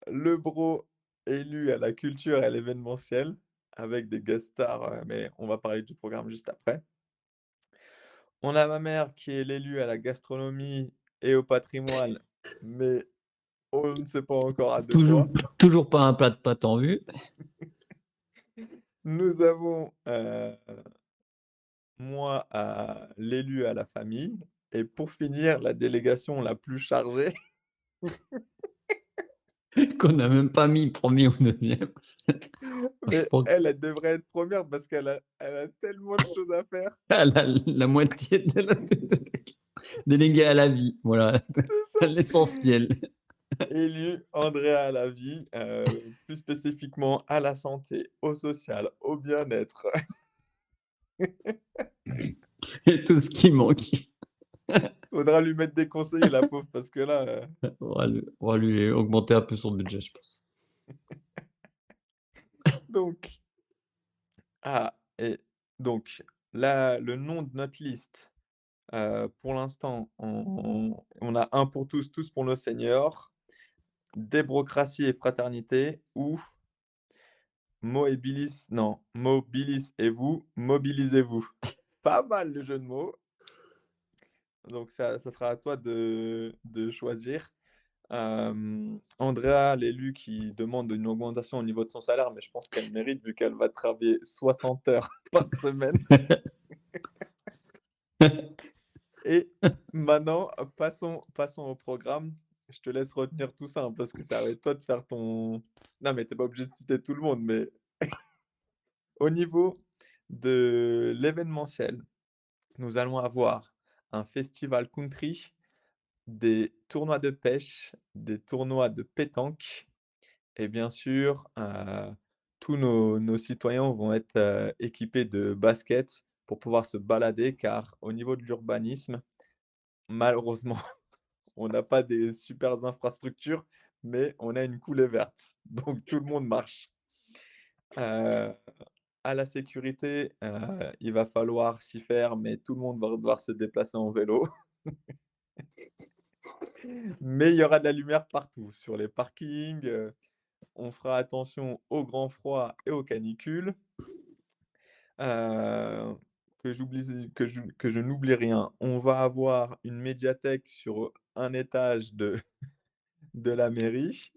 Lebro élu à la culture et à l'événementiel, avec des guest stars, mais on va parler du programme juste après. On a ma mère qui est l'élu à la gastronomie et au patrimoine, mais on ne sait pas encore à 2 Toujours voix. toujours pas un plat de pâtes en vue. Nous avons, moi à l'élu à la famille et pour finir, la délégation la plus chargée. Qu'on n'a même pas mis premier ou deuxième. Je Mais pense elle devrait être première parce qu'elle a tellement de choses à faire. qu'elle a la moitié de la délégation déléguée à la vie, voilà, C'est ça. l'essentiel. élu Andrea à la vie, plus spécifiquement à la santé, au social, au bien-être. Et tout ce qui manque. Faudra lui mettre des conseillers, la pauvre, parce que là, On va lui augmenter un peu son budget, je pense. donc et donc là, le nom de notre liste, pour l'instant, on a un pour tous, tous pour nos seniors, Débrocratie et fraternité ou Mobilis et vous, mobilisez-vous. Pas mal le jeu de mots, donc ça sera à toi de choisir. Andrea, l'élu qui demande une augmentation au niveau de son salaire, mais je pense qu'elle mérite vu qu'elle va travailler 60 heures par semaine. Et maintenant, passons au programme. Je te laisse retenir tout ça, hein, parce que ça va être toi de faire ton non, mais tu pas obligé de citer tout le monde, mais au niveau de l'événementiel, nous allons avoir un festival country, des tournois de pêche, des tournois de pétanque et bien sûr, tous nos citoyens vont être, équipés de baskets pour pouvoir se balader car au niveau de l'urbanisme, malheureusement, on n'a pas des supers infrastructures, mais on a une coulée verte, donc tout le monde marche. Heu, à la sécurité, il va falloir s'y faire, mais tout le monde va devoir se déplacer en vélo. Mais il y aura de la lumière partout, sur les parkings, on fera attention au grand froid et aux canicules. Heu, que je n'oublie rien, on va avoir une médiathèque sur un étage de la mairie.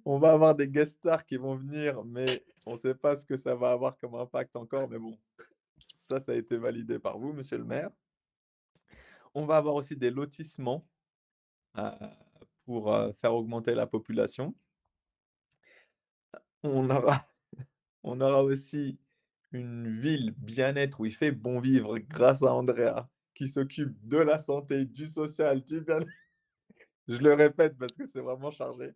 On va avoir des guest stars qui vont venir, mais on ne sait pas ce que ça va avoir comme impact encore, mais bon, ça a été validé par vous, monsieur le maire. On va avoir aussi des lotissements, heu, pour, faire augmenter la population. On aura on aura aussi une ville bien-être où il fait bon vivre grâce à Andrea, qui s'occupe de la santé, du social, du bien je le répète parce que c'est vraiment chargé,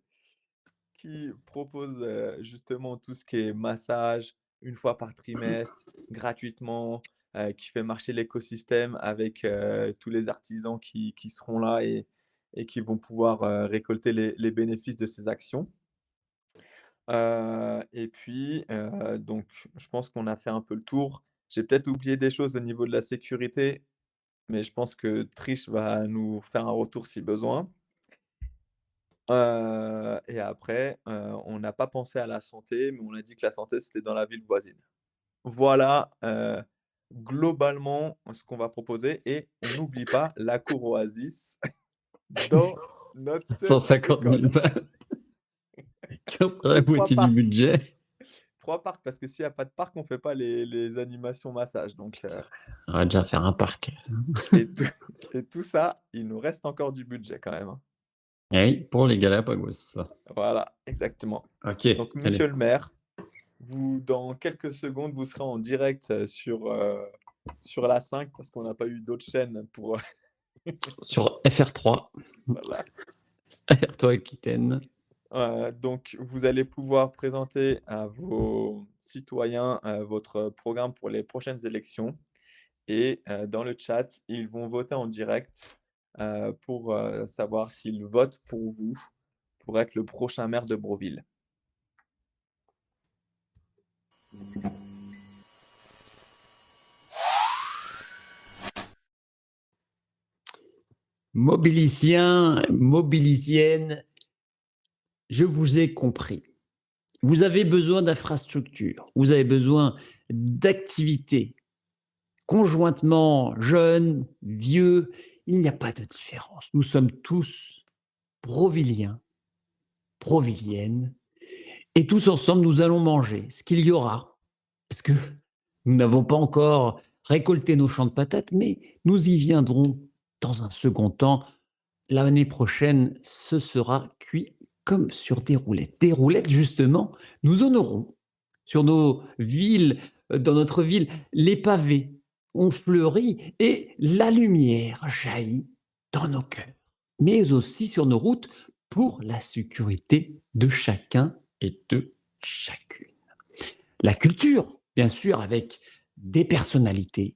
qui propose, justement tout ce qui est massage une fois par trimestre, gratuitement, qui fait marcher l'écosystème avec, tous les artisans qui seront là et qui vont pouvoir, récolter les bénéfices de ces actions. Et puis, donc je pense qu'on a fait un peu le tour. J'ai peut-être oublié des choses au niveau de la sécurité, mais je pense que Trish va nous faire un retour si besoin. Et après, on n'a pas pensé à la santé, mais on a dit que la santé, c'était dans la ville voisine. Voilà, globalement, ce qu'on va proposer et on n'oublie pas la cour Oasis dans notre 7e 150 000 école balles qui reprend la et 3 moitié du parcs. budget. 3 parcs parce que s'il y a pas de parc, on fait pas les animations massage donc On va déjà faire un parc. et tout et tout ça, il nous reste encore du budget quand même, hein. Eh oui, pour les Galapagos. Voilà, exactement. OK, Donc monsieur allez. le maire, vous dans quelques secondes, vous serez en direct, sur la 5 parce qu'on n'a pas eu d'autres chaînes pour, Sur FR3, voilà. FR3 Aquitaine. Donc vous allez pouvoir présenter à vos citoyens, votre programme pour les prochaines élections et dans le chat, ils vont voter en direct, pour, savoir s'ils votent pour vous, pour être le prochain maire de Brouville. Mobiliciens, mobilisiennes, je vous ai compris. Vous avez besoin d'infrastructures, vous avez besoin d'activités. Conjointement, jeunes, vieux, il n'y a pas de différence. Nous sommes tous Broviliens, Broviliennes, et tous ensemble, nous allons manger ce qu'il y aura. Parce que nous n'avons pas encore récolté nos champs de patates, mais nous y viendrons dans un second temps. L'année prochaine, ce sera cuit comme sur des roulettes. Des roulettes, justement, nous en aurons sur nos villes, dans notre ville. Les pavés ont fleuri et la lumière jaillit dans nos cœurs. mais aussi sur nos routes pour la sécurité de chacun et de chacune. La culture, bien sûr, avec des personnalités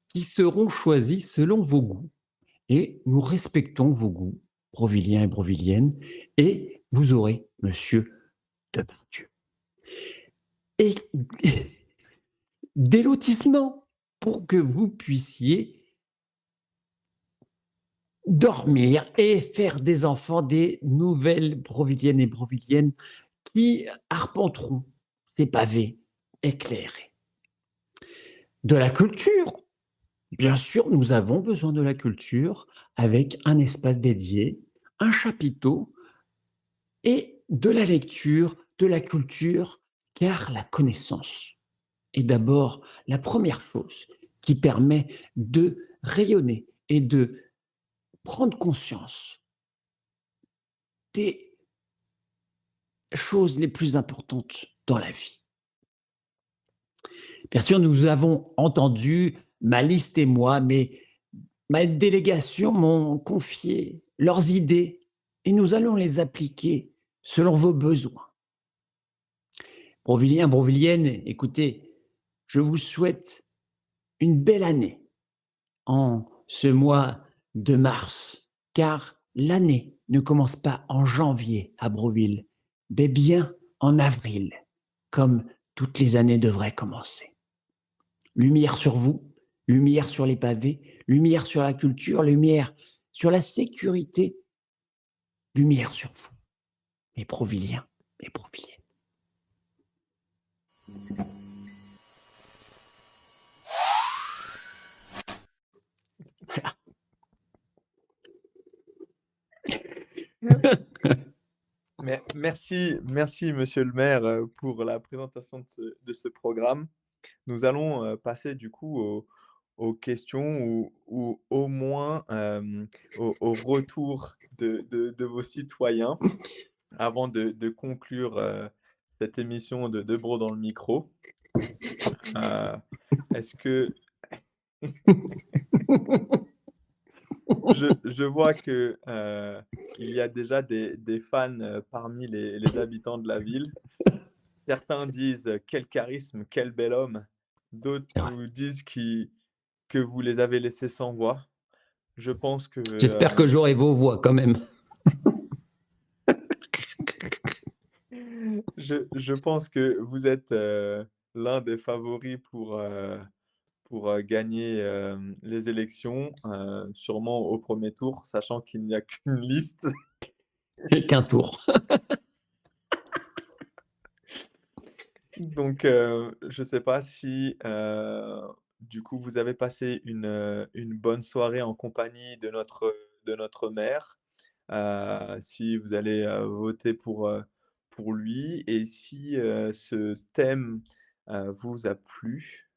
qui seront choisies selon vos goûts. Et nous respectons vos goûts, Broviliens et Broviliennes, et vous aurez Monsieur Depardieu. Et des lotissements pour que vous puissiez dormir et faire des enfants, des nouvelles Broviliennes et Broviliennes qui arpenteront ces pavés éclairés. De la culture, bien sûr, nous avons besoin de la culture avec un espace dédié, un chapiteau et de la lecture, de la culture, car la connaissance est d'abord la première chose qui permet de rayonner et de prendre conscience des choses les plus importantes dans la vie. Bien sûr, nous avons entendu, ma liste et moi, mais ma délégation m'ont confié leurs idées et nous allons les appliquer selon vos besoins. Broviliens, Broviliennes, écoutez, je vous souhaite une belle année en ce mois de mars, car l'année ne commence pas en janvier à Broville, mais bien en avril, comme toutes les années devraient commencer. Lumière sur vous, lumière sur les pavés, lumière sur la culture, lumière sur la sécurité, lumière sur vous, mes Broviliens, mes Broviliennes. Voilà. Merci, merci, monsieur le maire, pour la présentation de ce programme. Nous allons passer du coup aux questions ou au moins au retour de vos citoyens avant de conclure cette émission de Deux Bros dans le micro. Euh, Est-ce que je vois que il y a déjà des fans parmi les habitants de la ville. Certains disent quel charisme, quel bel homme. D'autres C'est vrai. nous disent que vous les avez laissés sans voix. Je pense que J'espère que j'aurai vos voix quand même. je pense que vous êtes l'un des favoris pour gagner les élections, sûrement au premier tour, sachant qu'il n'y a qu'une liste. Et qu'un tour. Donc, je ne sais pas si, du coup, vous avez passé une bonne soirée en compagnie de notre maire, si vous allez voter pour lui et si ce thème vous a plu.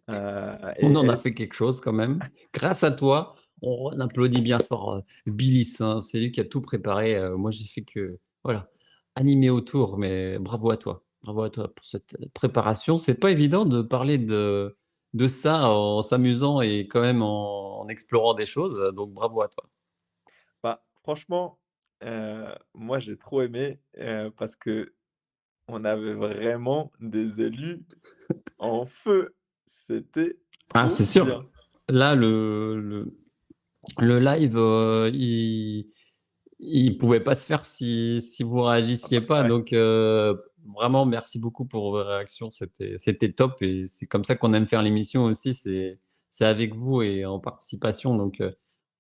On Et en a est-ce fait quelque chose quand même. Grâce à toi, on applaudit bien fort Billy Saint, c'est lui qui a tout préparé. Moi, j'ai fait que voilà, animer autour, mais bravo à toi. Bravo à toi pour cette préparation. C'est pas évident de parler de ça en s'amusant et quand même en explorant des choses, donc bravo à toi. bah, franchement, moi, j'ai trop aimé, parce qu'on avait vraiment des élus en feu. C'était Ah, trop c'est sûr. bien. Là, le live, il pouvait pas se faire si vous Ah réagissiez bah, pas, ouais. donc vraiment merci beaucoup pour vos réactions, c'était top et c'est comme ça qu'on aime faire l'émission aussi, c'est avec vous et en participation, donc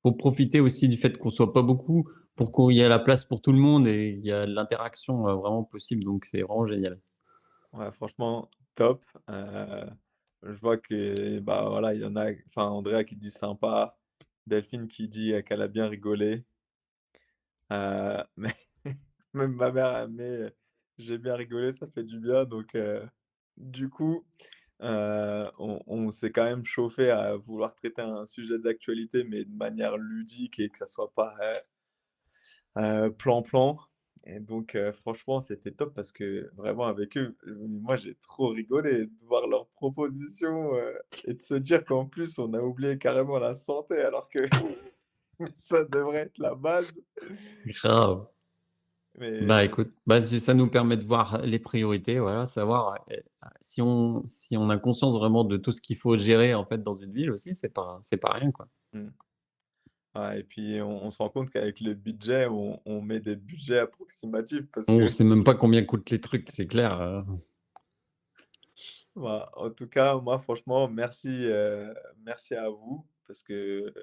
faut profiter aussi du fait qu'on soit pas beaucoup pour qu'il y ait la place pour tout le monde et il y a de l'interaction, vraiment possible, donc c'est vraiment génial. Ouais, franchement, top. Je vois que, bah, voilà, il y en a enfin, Andrea qui dit sympa, Delphine qui dit, qu'elle a bien rigolé, mais même ma mère, elle met, «J'ai bien rigolé, ça fait du bien», donc du coup, on s'est quand même chauffé à vouloir traiter un sujet d'actualité, mais de manière ludique et que ça soit pas, plan-plan et donc franchement, c'était top parce que vraiment avec eux, moi j'ai trop rigolé de voir leurs propositions, et de se dire qu'en plus on a oublié carrément la santé alors que Ça devrait être la base, Grave. Bah, mais écoute, bah, ça nous permet de voir les priorités, voilà, savoir, si on a conscience vraiment de tout ce qu'il faut gérer, en fait, dans une ville aussi, c'est pas rien, quoi. mmh, ouais et puis on se rend compte qu'avec le budget, on met des budgets approximatifs parce On que sait même pas combien coûtent les trucs, c'est clair, bah, en tout cas, moi franchement merci à vous parce que,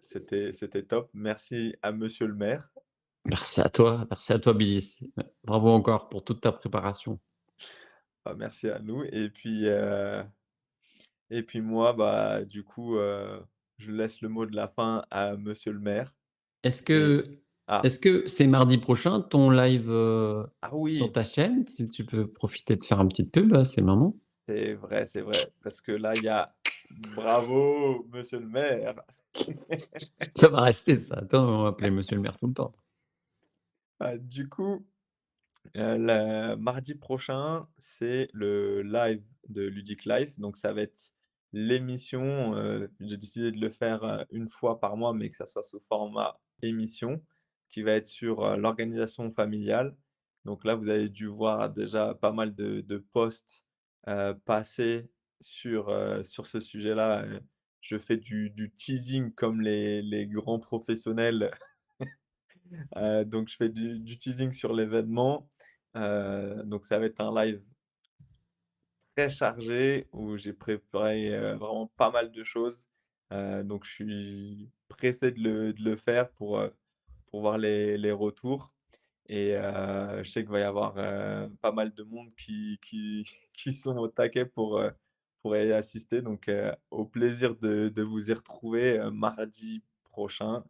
c'était top. Merci à monsieur le maire. Merci à toi Billy. Bravo encore pour toute ta préparation. Bah, merci à nous et puis moi, bah, du coup, je laisse le mot de la fin à monsieur le maire Est-ce et que ah, est-ce que c'est mardi prochain ton live, ah sur oui! ta chaîne? Si tu peux profiter de faire une petite pub, là, c'est le moment. C'est vrai, parce que là, il y a bravo, monsieur le maire. Ça va rester ça. Attends, on va appeler monsieur le maire tout le temps. Du coup, le mardi prochain, c'est le live de Ludic Life, donc ça va être l'émission, j'ai décidé de le faire, 1 fois par mois, mais que ça soit sous format émission, qui va être sur, l'organisation familiale. Donc là, vous avez dû voir déjà pas mal de posts, passer sur ce sujet-là, je fais du teasing comme les grands professionnels. Donc je fais du teasing sur l'événement, donc ça va être un live très chargé où j'ai préparé, vraiment pas mal de choses, donc je suis pressé de le faire pour voir les retours et je sais qu'il va y avoir, pas mal de monde qui qui sont au taquet pour y assister donc au plaisir de vous y retrouver, mardi prochain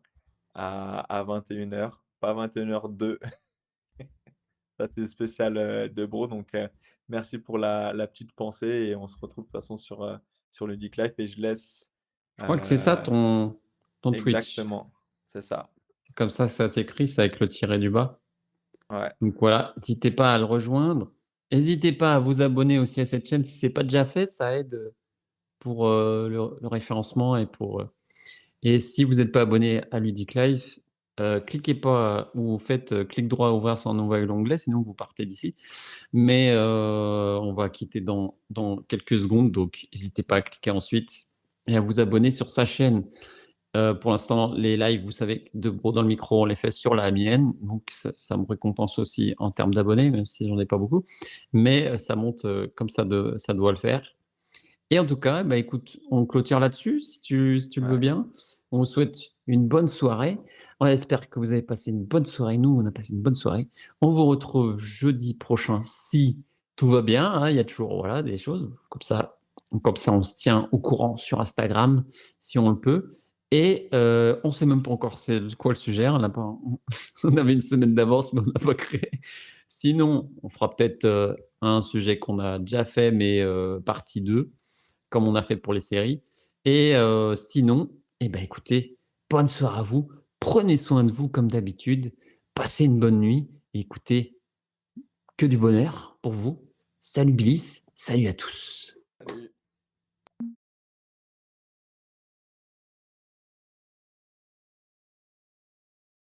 à 21h, pas 21h02. Ça, c'est le spécial, de Bro, donc merci pour la petite pensée et on se retrouve de toute façon sur le Dick Life et je laisse Je crois que c'est ça heu, ton Twitch. exactement, c'est ça. Comme ça s'écrit, c'est avec le tiret du bas. Ouais, Donc voilà, n'hésitez pas à le rejoindre. N'hésitez pas à vous abonner aussi à cette chaîne si c'est pas déjà fait, ça aide, pour, le référencement et si vous n'êtes pas abonné à Ludic Life, cliquez pas ou faites, clic droit ouvert sans ouvrir l'onglet, sinon vous partez d'ici. Mais, on va quitter dans quelques secondes, donc n'hésitez pas à cliquer ensuite et à vous abonner sur sa chaîne. Pour l'instant, les lives, vous savez, de Bro dans le micro, on les fait sur la mienne, donc ça me récompense aussi en termes d'abonnés, même si j'en ai pas beaucoup. Mais, ça monte, comme ça doit le faire. Et en tout cas, bah, écoute, on clôture là-dessus, si tu le veux ouais. bien. On vous souhaite une bonne soirée. On espère que vous avez passé une bonne soirée. Nous, on a passé une bonne soirée. On vous retrouve jeudi prochain si tout va bien, hein. Il y a toujours, voilà, des choses comme ça, on se tient au courant sur Instagram si on le peut et on sait même pas encore c'est quoi le sujet, on n'a pas on avait une semaine d'avance, mais on n'a pas créé. Sinon, on fera peut-être, un sujet qu'on a déjà fait, mais partie 2 comme on a fait pour les séries. Et sinon, eh ben, écoutez, bonne soirée à vous. Prenez soin de vous comme d'habitude. Passez une bonne nuit. Et écoutez, que du bonheur pour vous. Salut Bliss, salut à tous.